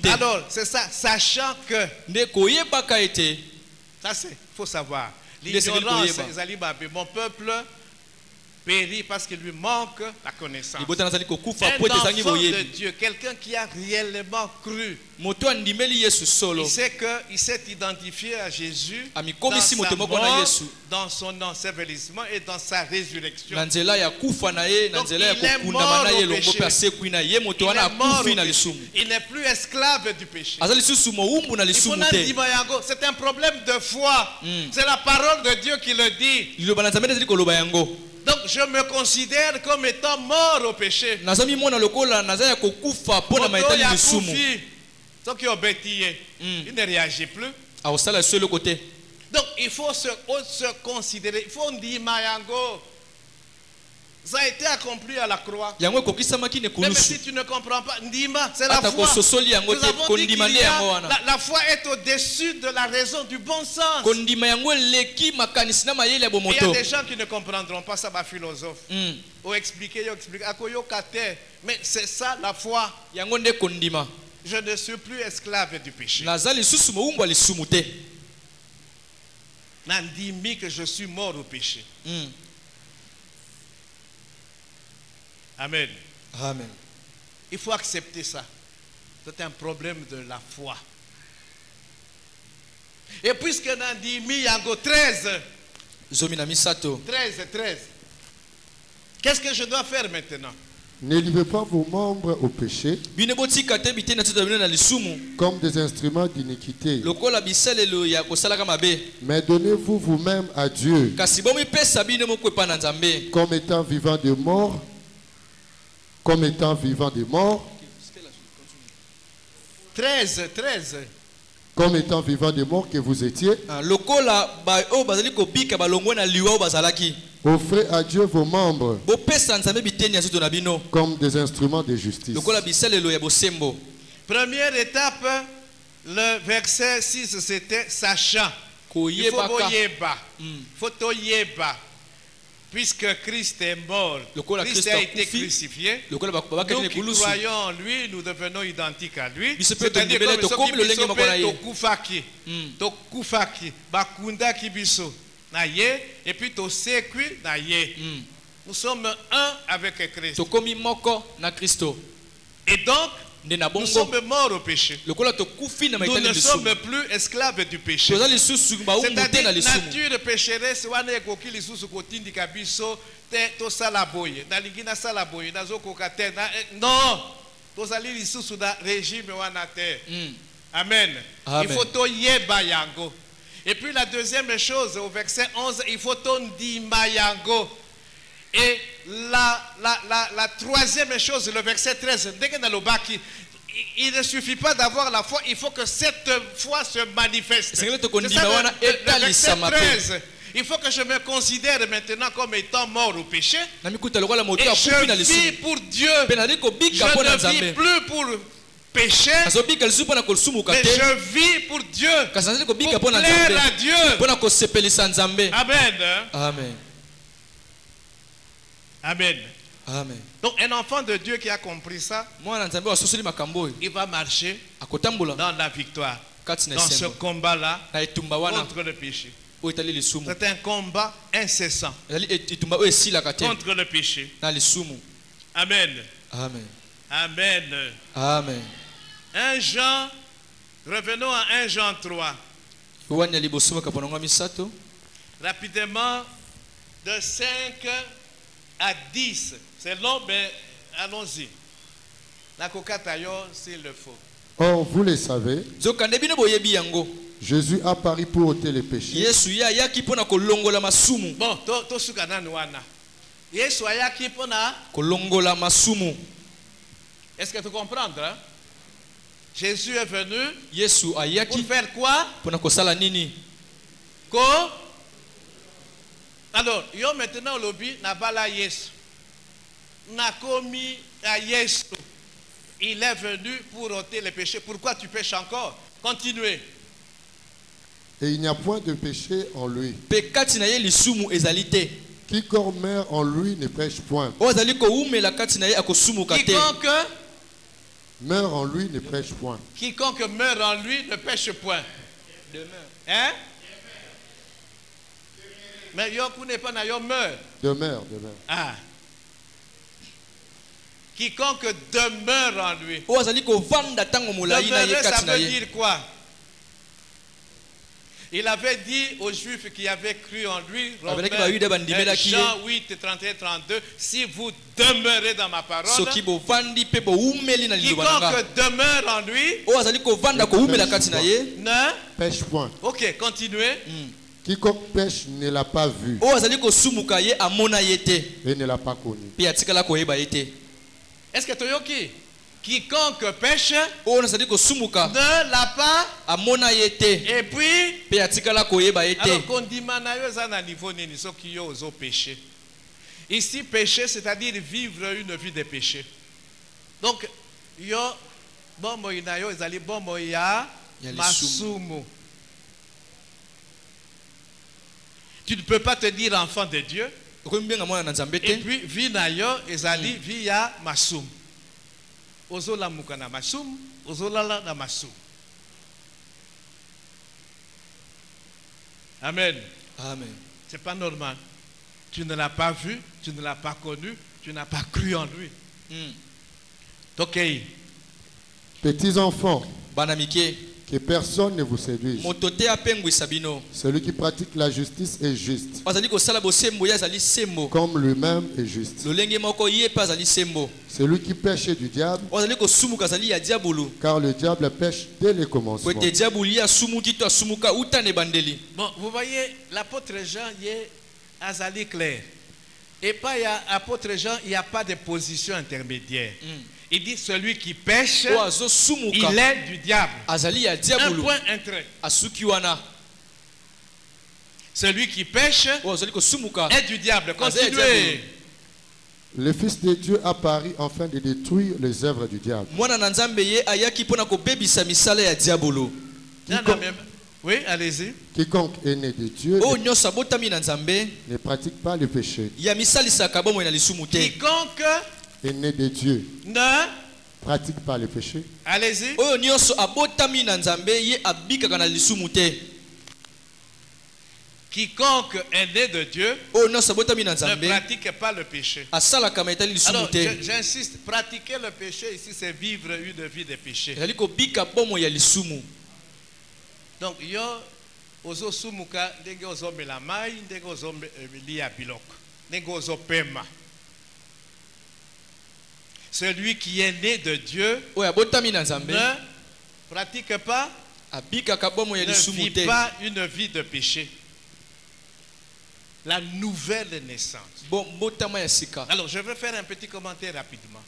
[SPEAKER 1] Alors, c'est ça, sachant que, ça c'est, il faut savoir, l'ignorance, mon peuple périt parce qu'il lui manque la connaissance. Un enfant de Dieu, quelqu'un qui a réellement cru, il sait qu'il s'est identifié à Jésus dans sa mort, dans son ensevelissement et dans sa résurrection. Donc, il est mort au péché. Il n'est plus esclave du péché. C'est un problème de foi. C'est la parole de Dieu qui le dit. Donc je me considère comme étant mort au péché. Il ne réagit plus. Donc il faut se considérer. Il faut dire Mayango. Ça a été accompli à la croix. Même si tu ne comprends pas, Ndima, c'est la foi. Nous avons dit la foi est au-dessus de la raison du bon sens. Il y a des gens qui ne comprendront pas ça, philosophe. Ou expliquer. Mais c'est ça la foi. Je ne suis plus esclave du péché. Nandimi que je suis mort au péché. Amen.
[SPEAKER 2] Amen.
[SPEAKER 1] Il faut accepter ça. C'est un problème de la foi. Et puisque nous avons dit Miyango 13. 13. Qu'est-ce que je dois faire maintenant?
[SPEAKER 3] Ne livrez pas vos membres au péché comme des instruments d'iniquité, mais donnez-vous vous-même à Dieu comme étant vivant des morts, comme étant vivant des morts.
[SPEAKER 1] 13.
[SPEAKER 3] Comme étant vivant des morts que vous étiez. Offrez à Dieu vos membres comme des instruments de justice.
[SPEAKER 1] Première étape, le verset 6, c'était sachant. Il faut yeba. Puisque Christ est mort, Christ a été crucifié, nous qui croyons en lui, nous devenons identiques à lui. C'est-à-dire comme et puis nous sommes un avec Christ. Et donc, nous sommes morts au péché. Nous ne sommes plus esclaves du péché. C'est-à-dire la nature pécheresse non, régime. Amen. Il faut to yeba yango. Et puis la deuxième chose, au verset 11, il faut ton di mayango. Et la troisième chose, le verset 13, il ne suffit pas d'avoir la foi, il faut que cette foi se manifeste. C'est ça, le verset 13. Il faut que je me considère maintenant comme étant mort au péché. Et je vis pour Dieu. Je ne vis plus pour péché, mais je vis pour Dieu, pour plaire à Dieu. Amen.
[SPEAKER 2] Amen.
[SPEAKER 1] Amen.
[SPEAKER 2] Amen.
[SPEAKER 1] Donc un enfant de Dieu qui a compris ça, il va marcher dans la victoire, dans ce combat-là contre le péché. C'est un combat incessant contre le péché. Amen.
[SPEAKER 2] Amen.
[SPEAKER 1] Amen.
[SPEAKER 2] Amen.
[SPEAKER 1] 1 Jean, revenons à 1 Jean 3. Rapidement, de 5 à 10. C'est long, mais allons-y. La kokatayo, s'il le faut.
[SPEAKER 3] Or, vous le savez, Jésus a paru pour ôter les péchés.
[SPEAKER 1] Bon, to sukana nuana. Yesu ayaki pona
[SPEAKER 2] kolongola masumu.
[SPEAKER 1] Est-ce que tu comprends? Hein? Jésus est venu
[SPEAKER 2] pour
[SPEAKER 1] faire quoi? Alors, yo maintenant lobby n'a pas la Yesu. N'a commis à Yesu. Il est venu pour ôter les péchés. Pourquoi tu pêches encore? Continuez.
[SPEAKER 3] Et il n'y a point de péché en lui. Quiconque meurt en lui ne pêche point.
[SPEAKER 1] Quiconque
[SPEAKER 3] meurt en lui ne pêche point.
[SPEAKER 1] Quiconque meurt en lui ne pêche point. Hein? Mais yo n'est pas na yo meurt.
[SPEAKER 3] Demeure.
[SPEAKER 1] Ah. Quiconque demeure en lui. Demeurer, ça veut dire quoi? Il avait dit aux Juifs qui avaient cru en lui, Jean 8, 31, 32, si vous demeurez dans ma parole, quiconque demeure en lui ne
[SPEAKER 3] pêche point.
[SPEAKER 1] Ok, continuez.
[SPEAKER 3] Quiconque pêche ne l'a pas vu et ne l'a pas connu.
[SPEAKER 1] Est-ce que tu yoki? Quiconque pêche ne l'a pas. Et puis, alors qu'on dit niveau péché. Ici, péché, c'est-à-dire vivre une vie de péché. Donc, yo bombo inayo ezali bombo ya masumu. Tu ne peux pas te dire enfant de Dieu. Et puis, vie nayo ezali vie ya masumu. Ozola mukana masum, ozolala na masum. Amen.
[SPEAKER 2] Amen.
[SPEAKER 1] C'est pas normal. Tu ne l'as pas vu, tu ne l'as pas connu, tu n'as pas cru en lui. Ok.
[SPEAKER 3] Petits enfants,
[SPEAKER 2] banamike,
[SPEAKER 3] que personne ne vous séduise. Celui qui pratique la justice est juste, comme lui-même est juste. Celui qui pêche est du diable, car le diable pêche dès le commencement.
[SPEAKER 1] Bon, vous voyez, l'apôtre Jean y est azali clair. Et pas l'apôtre Jean, il n'y a pas de position intermédiaire. Il dit celui qui pêche, il est du diable. Un point entré. Celui qui pêche est du diable. Continuez.
[SPEAKER 3] Le Fils de Dieu apparut afin de détruire les œuvres du diable.
[SPEAKER 1] Oui, allez-y.
[SPEAKER 3] Quiconque est né de Dieu ne pratique pas le péché.
[SPEAKER 1] Quiconque
[SPEAKER 3] est né de Dieu
[SPEAKER 1] ne
[SPEAKER 3] pratique pas le péché.
[SPEAKER 1] Allez-y. Quiconque est né de Dieu ne pratique pas le péché. Alors, j'insiste, pratiquer le péché ici, c'est vivre une vie de péché. Donc, yo ozo sumuka ndenge ozo melamai ndenge ozo lia bilok ndenge ozo pema. Celui qui est né de Dieu ne pratique pas, ne vit pas une vie de péché. La nouvelle naissance. Alors, je vais faire un petit commentaire rapidement.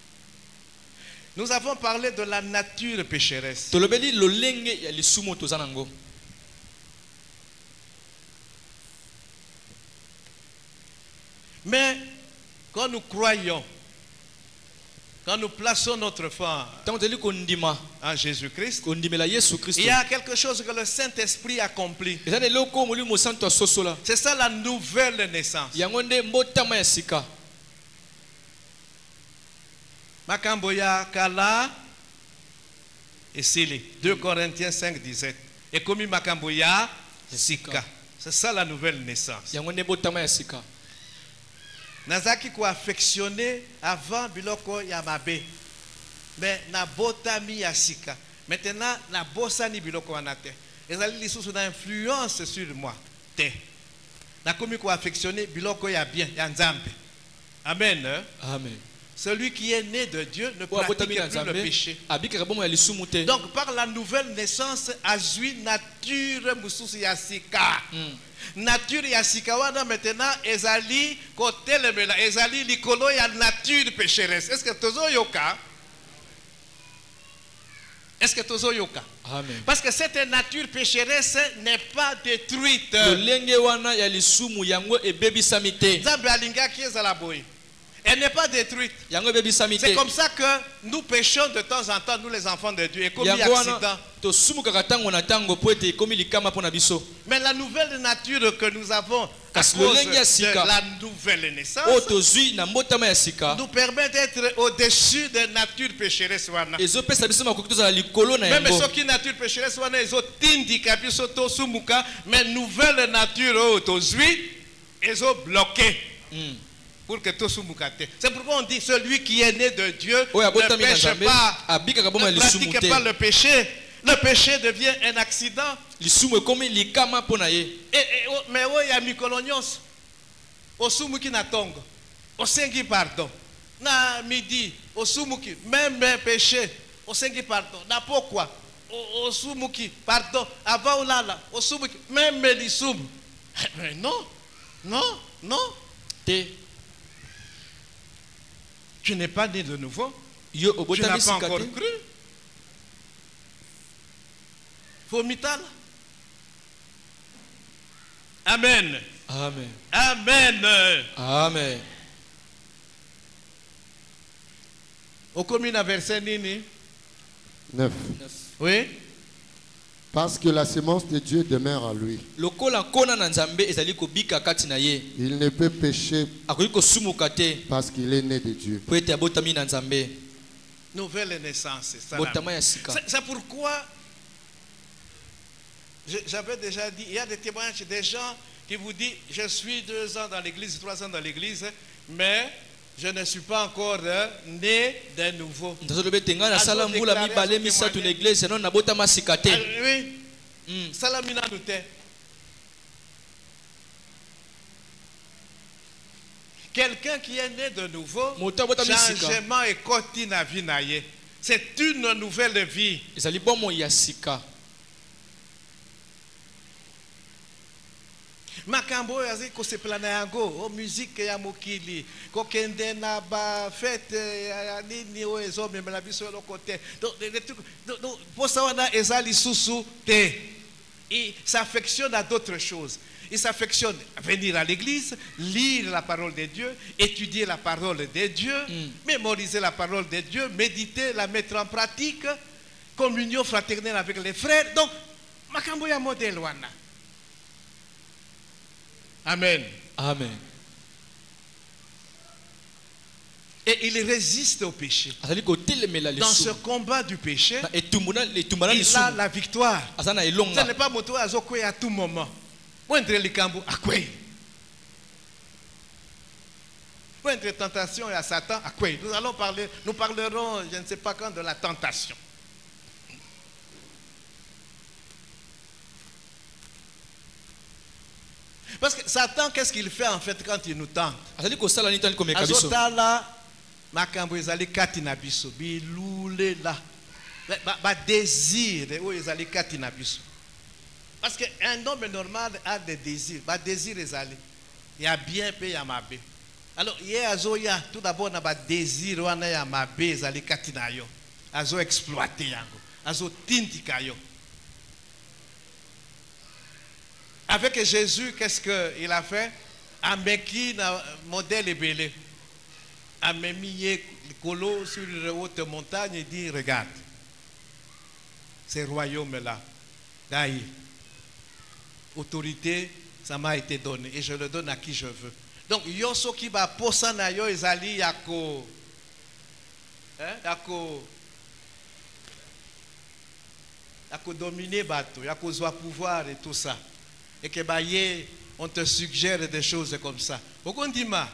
[SPEAKER 1] Nous avons parlé de la nature pécheresse. Mais quand nous croyons, quand nous plaçons notre foi en Jésus-Christ, il y a quelque chose que le Saint-Esprit accomplit. C'est ça la nouvelle naissance. Makamboya Kala et Sili. 2 Corinthiens 5, 17. Et comme Makamboya Sika. C'est ça la nouvelle naissance. Nazaki ko affectionné avant biloko yamabe. Mais na botami ya sika. Maintenant na bosani biloko anate. Ezali lisusu na influence sur moi. Te. Na komi ko affectionné biloko ya bien ya nzambe. Amen.
[SPEAKER 2] Amen.
[SPEAKER 1] Celui qui est né de Dieu ne pratique plus le péché. Donc par la nouvelle naissance, azui nature mususu ya sika. Nature ya sika wana maintenant ezali côté lemela ezali likolo ya nature pécheresse. Est-ce que tozo yoka? Est-ce que tozo yoka?
[SPEAKER 2] Amen.
[SPEAKER 1] Parce que cette nature pécheresse n'est pas détruite. Nzambe alingaki ezala boye. Elle n'est pas détruite. C'est comme ça que nous péchons de temps en temps, nous les enfants de Dieu. Et comme il y a accident. Mais la nouvelle nature que nous avons à cause de la nouvelle naissance nous permet d'être au-dessus de la nature pécheresse. Même ceux qui nature pécheresse, mais nouvelle nature, ils ont bloqué. Pour que tout soit moukaté. C'est pourquoi on dit celui qui est né de Dieu ne pêche pas, ne pratique pas le péché. Le péché devient un accident. Mais il y a mikolonyos. Osumuki na tongo. Osengi pardon. Na midi. Osumuki. Même péché. Osengi pardon. Na pourquoi? Osumuki. Pardon. Avant ou là. Osumuki. Même lisum. Mais non. Non. Non. Tu n'es pas né de nouveau. Tu n'as pas encore cru. Fomital. Amen.
[SPEAKER 2] Amen.
[SPEAKER 1] Amen.
[SPEAKER 2] Amen.
[SPEAKER 1] Au commune verset nini
[SPEAKER 3] 9.
[SPEAKER 1] Oui.
[SPEAKER 3] Parce que la sémence de Dieu demeure en lui. Il ne peut pécher parce qu'il est né de Dieu.
[SPEAKER 1] Nouvelle naissance. C'est pourquoi j'avais déjà dit, il y a des témoignages des gens qui vous disent, je suis 2 ans dans l'église, 3 ans dans l'église, mais je ne suis pas encore né de nouveau. Oui. Salamina nous t'es. Quelqu'un qui est né de nouveau, changement et continue à vie. C'est une nouvelle vie. Makambo yazi ko se plana yango o musique ya mokili ko kende na ba fête ya nini o ezo memela biso lo côté donc pour ça on a ezali susu te. Il s'affectionne à d'autres choses. Il s'affectionne à venir à l'église, lire la parole de Dieu, étudier la parole de Dieu, mémoriser la parole de Dieu, méditer, la mettre en pratique, communion fraternelle avec les frères. Donc makambo ya modèle wana. Amen.
[SPEAKER 2] Amen.
[SPEAKER 1] Et il résiste au péché. Dans ce combat du péché, il a la victoire. Ce n'est pas moto azokwe à tout moment. Entre tentation et à Satan, nous parlerons, je ne sais pas quand, de la tentation. Parce que Satan, qu'est-ce qu'il fait en fait quand il nous tente? Azotala makambo ezali kati na biso bilule la ba désir o ezali kati na biso. Parce que un homme normal a des désirs, ba désir ezali ya bien pe ya mabe. Alors hier azoya tout d'abord na ba désir wana ya mabe ezali kati na yo. Azo exploiter yango, azo tindika yo. Avec Jésus, qu'est-ce qu'il a fait? Ameki na modèle ebele. Amemi colo sur une haute montagne et dit regarde, ces royaumes-là, d'ailleurs, autorité, ça m'a été donné et je le donne à qui je veux. Donc, yoso ki ba posa na yo ezali yako, yako dominer bateau, yako zwa pouvoir et tout ça. Et que on te suggère des choses comme ça. Pourquoi on dit ma?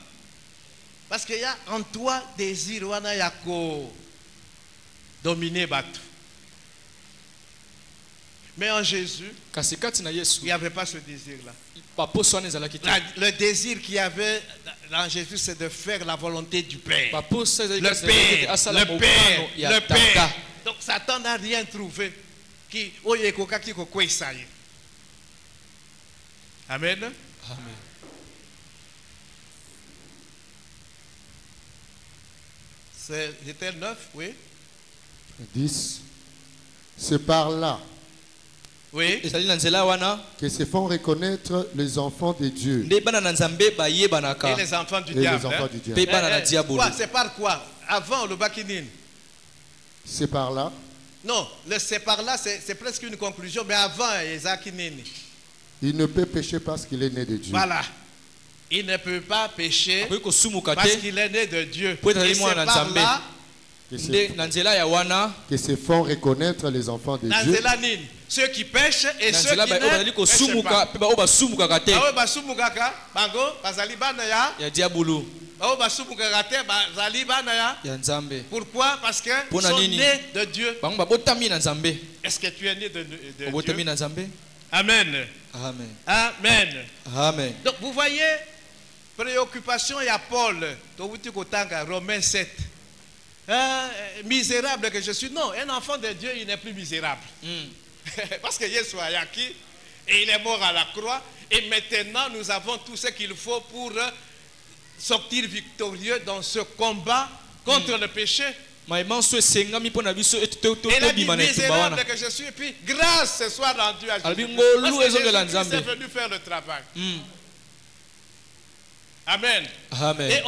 [SPEAKER 1] Parce qu'il y a en toi désir, wana yako dominer bateau. Mais en Jésus, il n'y avait pas ce désir-là. Le désir qu'il y avait en Jésus, c'est de faire la volonté du Père. Le Père. Donc Satan n'a rien trouvé. Amen.
[SPEAKER 2] Amen.
[SPEAKER 1] C'était 9, oui.
[SPEAKER 3] 10. C'est par là,
[SPEAKER 1] oui,
[SPEAKER 3] que se font reconnaître les enfants de Dieu
[SPEAKER 1] et les enfants du diable. C'est par quoi? Avant le bakinin.
[SPEAKER 3] C'est par là.
[SPEAKER 1] Non, le c'est par là, c'est presque une conclusion, mais avant Ezakinini.
[SPEAKER 3] Il ne peut pécher parce qu'il est né de Dieu.
[SPEAKER 1] Voilà. Il ne peut pas pécher parce qu'il est né de Dieu. Et c'est par là
[SPEAKER 3] que se font reconnaître les enfants de Dieu.
[SPEAKER 1] Ceux qui pêchent et ceux qui ne pêchent pas. Pourquoi? Parce que sont nés de Dieu. Est-ce que tu es né de Dieu? Amen.
[SPEAKER 2] Amen.
[SPEAKER 1] Amen.
[SPEAKER 2] Amen.
[SPEAKER 1] Donc vous voyez, préoccupation et à Paul, Romains 7. Misérable que je suis. Non, un enfant de Dieu, il n'est plus misérable. Parce que Jésus a acquis et il est mort à la croix. Et maintenant, nous avons tout ce qu'il faut pour sortir victorieux dans ce combat contre le péché. Et il a dit misérable que je suis, et puis grâce ce soit rendue à Jésus. Parce que Jésus est venu faire le travail. Amen.
[SPEAKER 2] Amen.
[SPEAKER 1] Et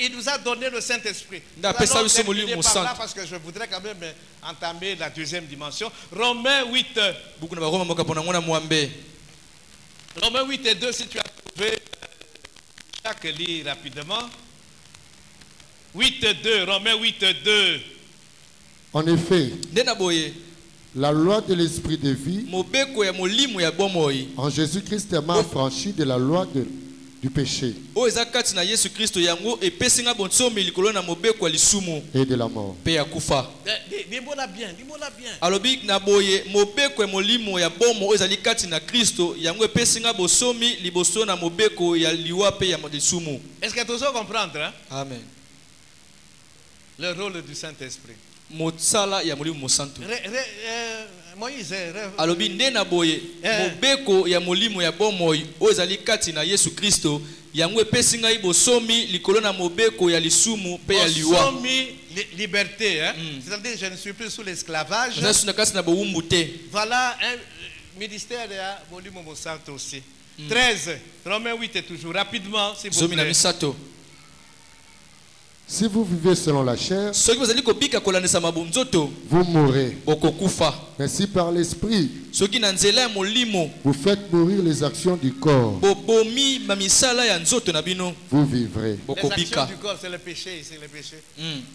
[SPEAKER 1] il nous a donné le Saint-Esprit. Parce que je voudrais quand même entamer la deuxième dimension. Romains 8. Romains 8 et 2, si tu as trouvé, chaque lit rapidement. 8.2, Romains 8.2.
[SPEAKER 3] En effet, la loi de l'esprit de vie en Jésus-Christ m'a affranchi de la loi du péché et de la mort.
[SPEAKER 1] Dis-moi bien, dis-moi bien.
[SPEAKER 2] Alobi na boye mobeko molimo ya bomo ezali kati na Kristo yango epesinga bosomi liboso na mobeko ya liwa pe ya lisumu.
[SPEAKER 1] Est-ce que tu veux comprendre? Hein?
[SPEAKER 2] Amen.
[SPEAKER 1] Le rôle du Saint-Esprit.
[SPEAKER 2] Motsala ya molimo mosantu.
[SPEAKER 1] Moïse.
[SPEAKER 2] Alobi nde na boye mobeko ya molimo ya bomo o ezali kati na Yesu Kristo yango epesinga bosomi likolo na mobeko ya lisumu pe ya liwa.
[SPEAKER 1] Bosomi liberté, hein? C'est-à-dire je ne suis plus sous l'esclavage.
[SPEAKER 2] Voilà
[SPEAKER 1] un ministère de molimo mosantu aussi. 13, Romains 8 est toujours rapidement si vous plaît.
[SPEAKER 3] Si vous vivez selon la chair, vous mourrez. Mais si par l'esprit, vous faites mourir les actions du corps, vous vivrez.
[SPEAKER 1] Les actions du corps, c'est le péché, c'est le péché.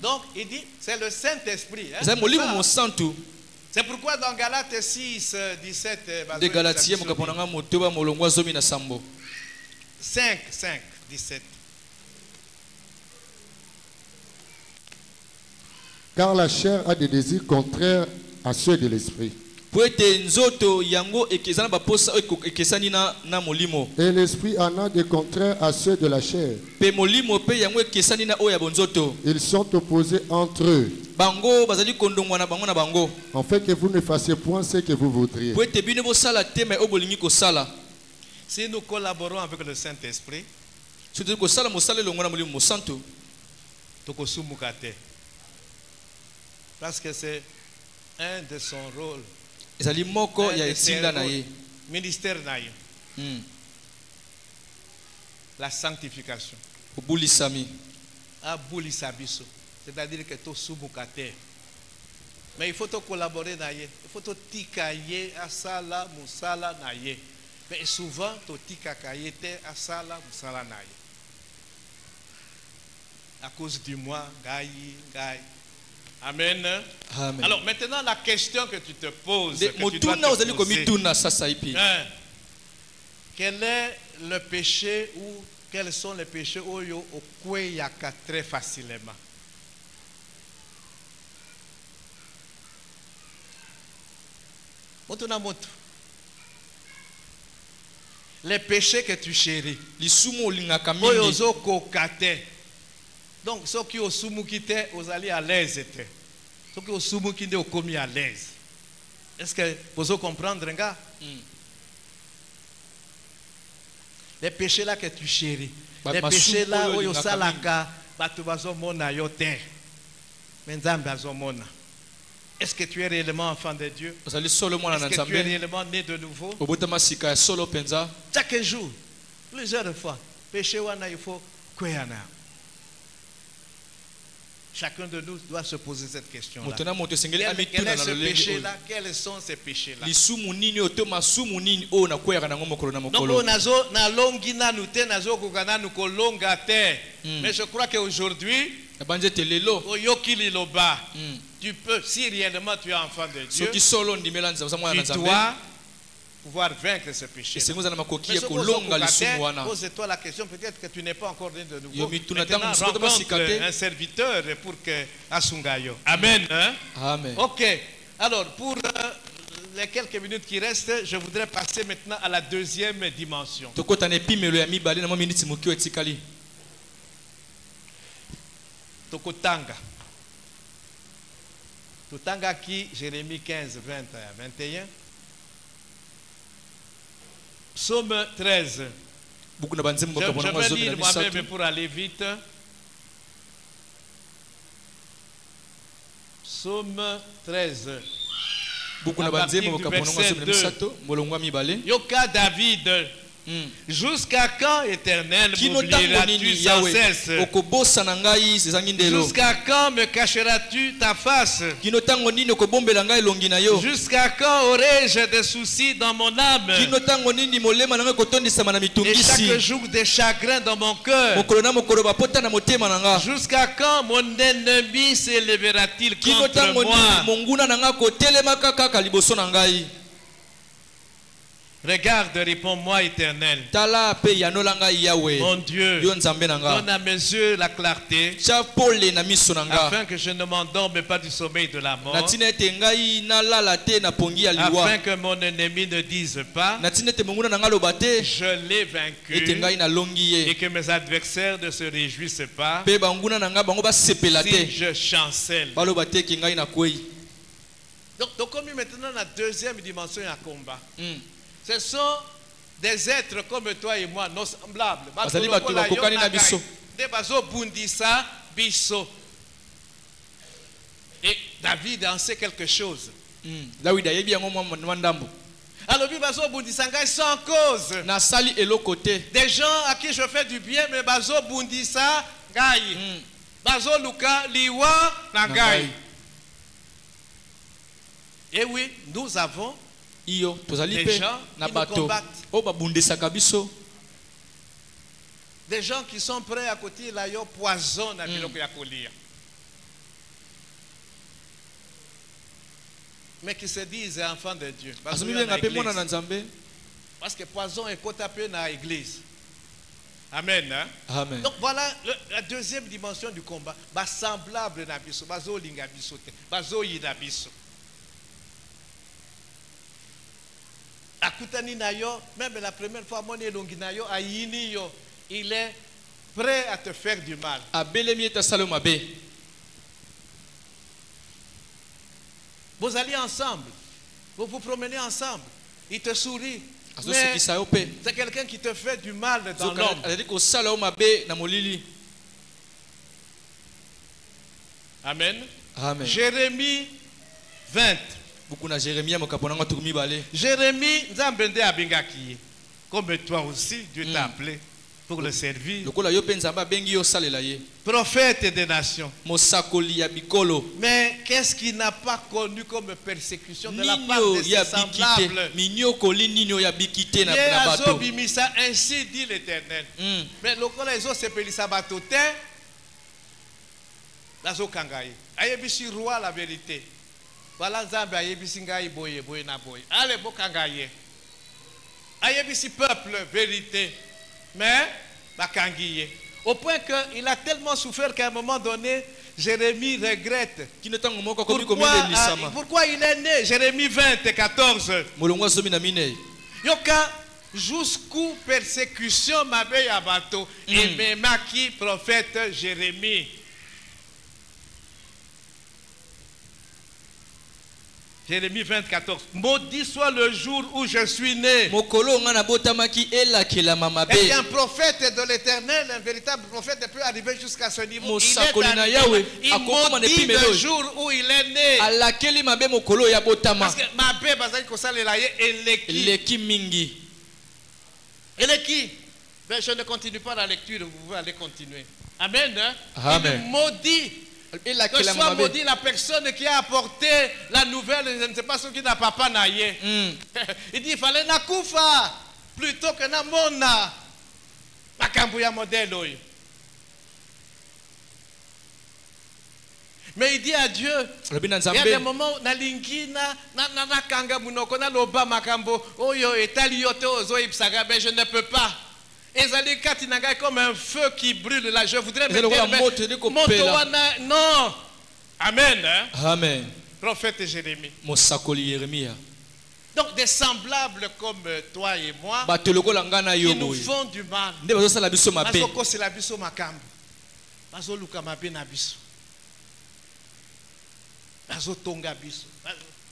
[SPEAKER 1] Donc, il dit, c'est le Saint-Esprit. Hein, c'est pourquoi dans Galates 6, 17, 5, 17.
[SPEAKER 3] Car la chair a des désirs contraires à ceux de l'esprit. Et l'esprit en a des contraires à ceux de la chair. Ils sont opposés entre eux, en fait que vous ne fassiez point ce que vous voudriez.
[SPEAKER 1] Si nous collaborons avec le Saint-Esprit, parce que c'est un de son rôle. Ministère naïe. La sanctification. C'est-à-dire que tout soumukate. Mais il faut collaborer naïe. Il faut tikaye asala musala naïe. Mais souvent to tikakaye te asala musala naïe. À cause du moi, gaï. Amen.
[SPEAKER 2] Amen.
[SPEAKER 1] Alors maintenant la question que tu te poses, quel est le péché ou quels sont les péchés au kweyaka très facilement? Les péchés que tu chéris. Donc, ceux qui ont soumukité, vous allez à l'aise. Ceux qui ont soumukité, vous commis à l'aise. Est-ce que vous comprenez, gars? Les péchés là que tu chéris, les péchés là où vous salaka, est-ce que tu es réellement enfant de Dieu? Est-ce que tu es réellement né de nouveau? Chaque jour, plusieurs fois, péché wana il faut kweyana. Chacun de nous doit se poser cette question-là. Quel est ce péché-là? Quels sont ces péchés-là? Mais je crois qu'aujourd'hui, tu peux, si réellement tu es enfant de Dieu, tu dois pouvoir vaincre ce péché. Pose-toi la question, peut-être que tu n'es pas encore né de nouveau. Maintenant, rencontre un serviteur pour que Asungayo. Amen. Hein?
[SPEAKER 2] Amen.
[SPEAKER 1] Ok. Alors, pour les quelques minutes qui restent, je voudrais passer maintenant à la deuxième dimension. Tokotanga. Totanga qui, Jérémie 15, 20 à 21. Psaume 13. Je vais lire moi-même pour aller vite. Psaume 13. À partir du verset 2. Yoka David. Jusqu'à quand, Éternel, m'oublieras-tu sans cesse? Jusqu'à quand me cacheras-tu ta face? Jusqu'à quand aurai-je des soucis dans mon âme? Et chaque jour des chagrins dans mon cœur. Jusqu'à quand mon ennemi s'élèvera-t-il contre moi? Regarde, réponds-moi, Éternel. Mon Dieu, donne à mes yeux la clarté, afin que je ne m'endorme pas du sommeil de la mort, afin que mon ennemi ne dise pas, je l'ai vaincu, et que mes adversaires ne se réjouissent pas, si je chancelle. Donc comme maintenant la deuxième dimension à combat. Ce sont des êtres comme toi et moi, non semblables. Et David en sait quelque chose. Alors, sans cause. Des gens à qui je fais du bien, mais bazo bundisa gai. Bazo luka liwa nagai. Et oui, nous avons des gens qui nous combattent. Des gens qui sont prêts à côté la yo poison na biloko ya kolia. Mais qui se disent enfants de Dieu. Parce que poison est côté dans l'église. Amen. Hein? Amen. Donc voilà la deuxième dimension du combat. Semblable na biso, bazo linga biso te, bazo yida biso. Akutani na yo, même la première fois mon elongi na yo ayini yo, il est prêt à te faire du mal. Vous allez ensemble, vous vous promenez ensemble, il te sourit. Mais c'est quelqu'un qui te fait du mal dans l'homme. Amen. Amen. Jérémie 20. Jérémie, comme toi aussi, Dieu t'a appelé pour le servir. Prophète des nations. Mais qu'est-ce qu'il n'a pas connu comme persécution de la part de ses semblables? Ainsi dit l'Éternel. Mais le roi la vérité. Voilà Zambia ayebisi ngai boye boye na boye. Allez bokangaye. Ayebisi peuple vérité. Mais bakangiye. Au point qu'il a tellement souffert qu'à un moment donné, Jérémie regrette. Pourquoi il est né? Jérémie 20, 14. Yoka jusqu'où persécution m'avait abattu et me maquis prophète Jérémie. Jérémie 20, 14. Maudit soit le jour où je suis né. Et un prophète de l'Éternel, un véritable prophète, peut arriver jusqu'à ce niveau. Il maudit le jour où il est né. Parce que ma bé bazali kosala eleki mingi. Eleki. Mais je ne continue pas la lecture, vous pouvez aller continuer. Amen. Amen. Il maudit. Que soit maudit la personne qui a apporté la nouvelle, je ne sais pas ce qui n'a pas naïe. Il dit il fallait na kufa plutôt que na mona. Makambuya modèle. Mais il dit à Dieu, il y a des moments où na lingina na kanga munoko na loba makambo oyo etali yote ozo ipsaga, mais je ne peux pas. Ezali katinanga comme un feu qui brûle là. Je voudrais mettre non. Amen. Hein? Amen. Prophète Jérémie. Donc des semblables comme toi et moi qui nous font du mal.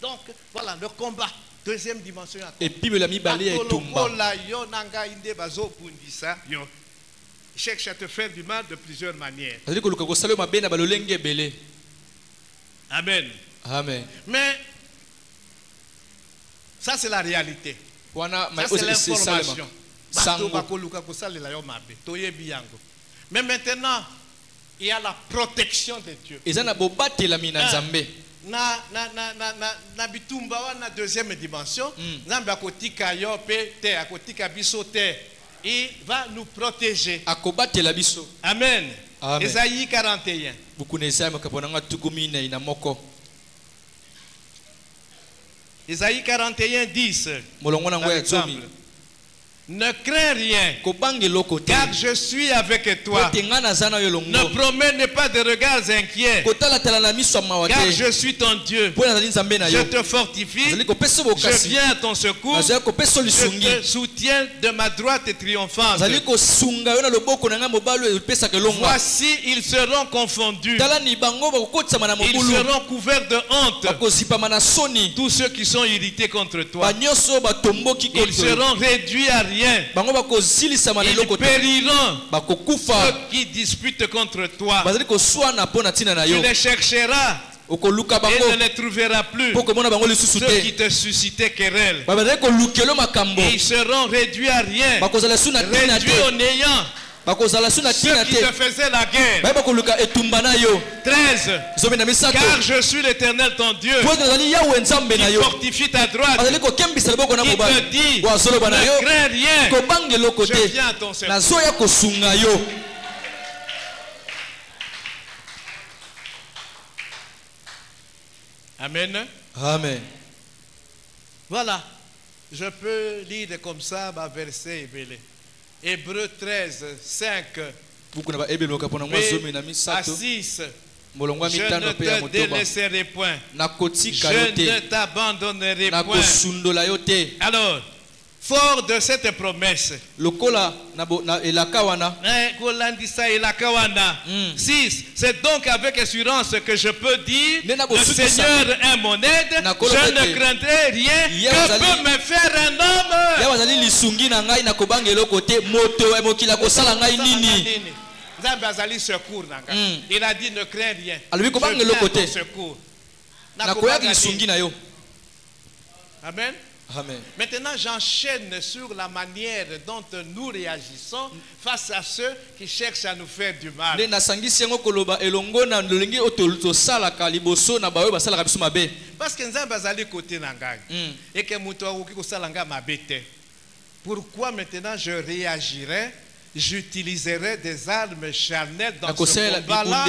[SPEAKER 1] Donc voilà le combat. Deuxième dimension. Et puis il cherche à te faire du mal de plusieurs manières. Amen. Amen. Mais ça c'est la réalité. Ça c'est l'information. Mais maintenant, il y a la protection de Dieu. Na bitumba wana deuxième dimension, Nzambe akotika yo pe te akotika biso te. Il va nous protéger. Amen. Ésaïe 41. Isaïe 41, 10. Ne crains rien, car je suis avec toi. Ne promène pas de regards inquiets, car je suis ton Dieu. Je te fortifie, je viens à ton secours, je te soutiens de ma droite triomphante. Voici, ils seront confondus, ils seront couverts de honte, tous ceux qui sont irrités contre toi. Ils seront réduits à rien. Ils périront, ceux qui disputent contre toi. Tu les chercheras et ne les trouveras plus, ceux qui te suscitaient querelle. Ils seront réduits à rien, réduits au néant, ceux qui te faisaient la guerre. 13. Car je suis l'Éternel ton Dieu, qui fortifie ta droite, qui te dit, ne crains rien, je viens à ton secours. Amen.
[SPEAKER 2] Amen.
[SPEAKER 1] Voilà, je peux lire comme ça ma verset. Hébreux 13, 5 à 6. Je ne te délaisserai point, je ne t'abandonnerai point. Alors, fort de cette promesse, 6, c'est donc avec assurance que je peux dire, le Seigneur est mon aide, je ne craindrai rien. Que peut me faire un homme? Il a dit ne crains rien. Je viens à ton secours. Amen.
[SPEAKER 2] Amen.
[SPEAKER 1] Maintenant, j'enchaîne sur la manière dont nous réagissons face à ceux qui cherchent à nous faire du mal. Parce que Nzambe azali côté nangai et que muto akoki kosala nga mabete. Pourquoi maintenant je réagirai? J'utiliserai des armes charnelles dans ce combat-là.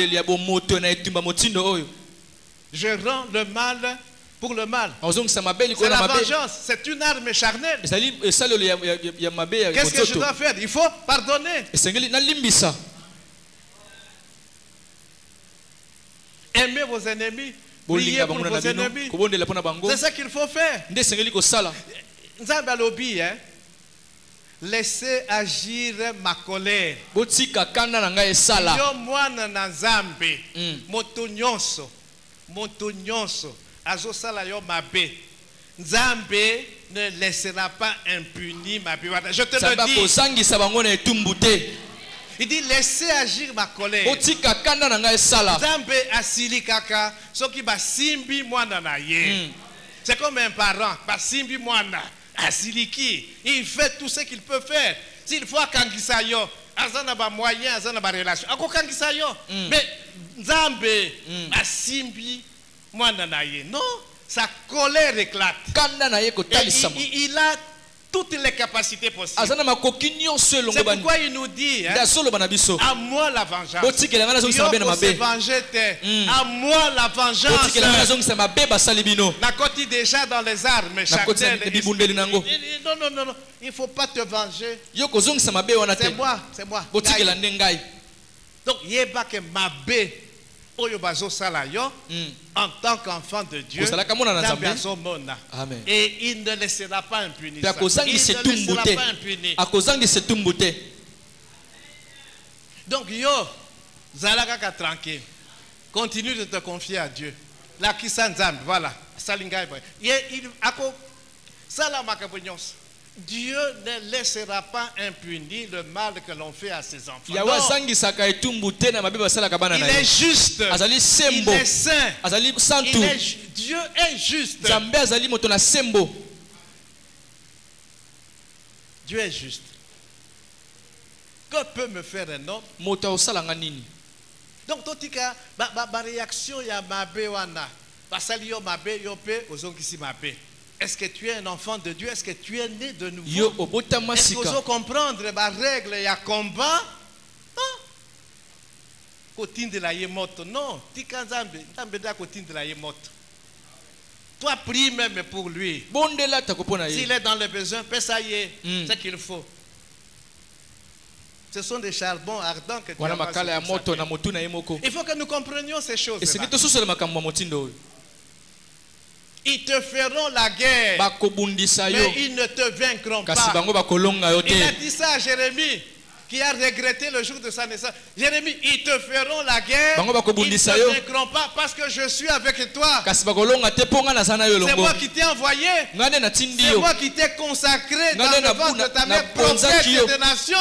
[SPEAKER 1] Je rends le mal pour le mal. C'est la vengeance, c'est une arme charnelle. Qu'est-ce que je dois faire? Il faut pardonner. Aimez vos ennemis. Priez pour vos ennemis. C'est ça qu'il faut faire. Nzambe alobi, laissez agir ma colère. Yo mwana na Nzambe. Moto nyonso. Azosala yo mabe. Nzambe ne laissera pas impuni mabe. Je te le dis. Il dit laissez agir ma colère. Nzambe asili kaka soki basimbi mwana na ye. C'est comme un parent basimbi mwana asiliki. Il fait tout ce qu'il peut faire. S'il faut akangisa yo, azana ba moyen, azana ba relation. Akokangisa yo. Mais Nzambe asimbi non, sa colère éclate. Il a toutes les capacités possibles. C'est pourquoi il nous dit, à moi la vengeance. Se venger, à moi la vengeance. La côté déjà dans les armes. Non. Il ne faut pas te venger. C'est moi. Donc, yeba ke mabe. En tant qu'enfant de Dieu, et il ne laissera pas impuni. Donc, zalaka tranquille. Continue de te confier à Dieu. La kisanzam, voilà. Dieu ne laissera pas impuni le mal que l'on fait à ses enfants. Non. Il est juste. Il est saint. Dieu est juste. Dieu est juste. Que peut me faire un homme? Donc, totika, ma réaction ya mabe wana. Basali yo mabe yo pe ozongisi mabe. Est-ce que tu es un enfant de Dieu? Est-ce que tu es né de nouveau? Est-ce que tu comprendre les règles et combat? Non. Kotinde la yemoto. Non. Tika Nzambe. Nzambe da kotinde la yemoto. Toi, prie même pour lui. S'il est dans le besoin, ça y est, c'est ce qu'il faut. Ce sont des charbons ardents que tu as. Il faut que nous comprenions ces choses. Ils te feront la guerre, mais ils ne te vaincront pas. Il a dit ça à Jérémie, qui a regretté le jour de sa naissance. Jérémie, ils te feront la guerre, ils ne te vaincront pas parce que je suis avec toi. C'est moi qui t'ai envoyé. C'est moi qui t'ai consacré dans le ventre de ta mère, prophète des nations.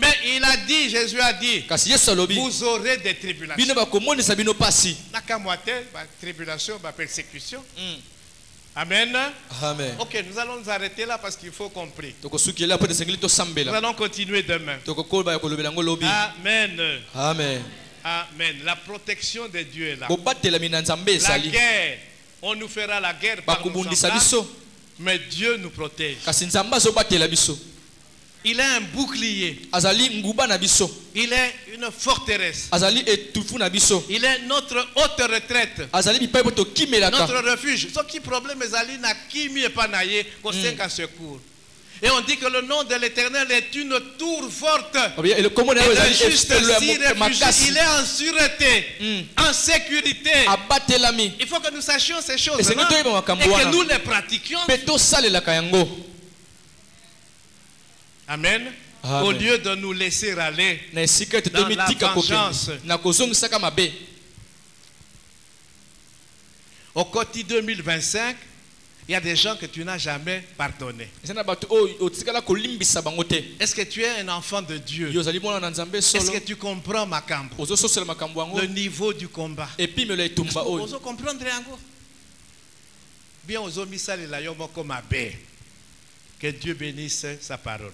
[SPEAKER 1] Mais il a dit, Jésus a dit, vous aurez des tribulations. Tribulation, persécution. Amen.
[SPEAKER 2] Amen.
[SPEAKER 1] Ok, nous allons nous arrêter là parce qu'il faut comprendre. Nous allons continuer demain. Amen.
[SPEAKER 2] Amen.
[SPEAKER 1] Amen. La protection de Dieu est là. La guerre, on nous fera la guerre par nos semblables, mais Dieu nous protège. Il est un bouclier. Il est une forteresse. Il est notre haute retraite. Notre refuge. Ce qui problème est qui mi pas naïe qu'au 5 à secours. Et on dit que le nom de l'Éternel est une tour forte. Et le juste s'y réfugie. Il est en sûreté, en sécurité. Il faut que nous sachions ces choses et que nous les pratiquions. Amen.
[SPEAKER 2] Amen.
[SPEAKER 1] Au lieu de nous laisser aller dans la vengeance. Au quotidien 2025, il y a des gens que tu n'as jamais pardonné. Est-ce que tu es un enfant de Dieu? Est-ce que tu comprends Makambo? Le niveau du combat. Vous comprenez bien aux omisales la yomo comme abbé. Que Dieu bénisse sa parole.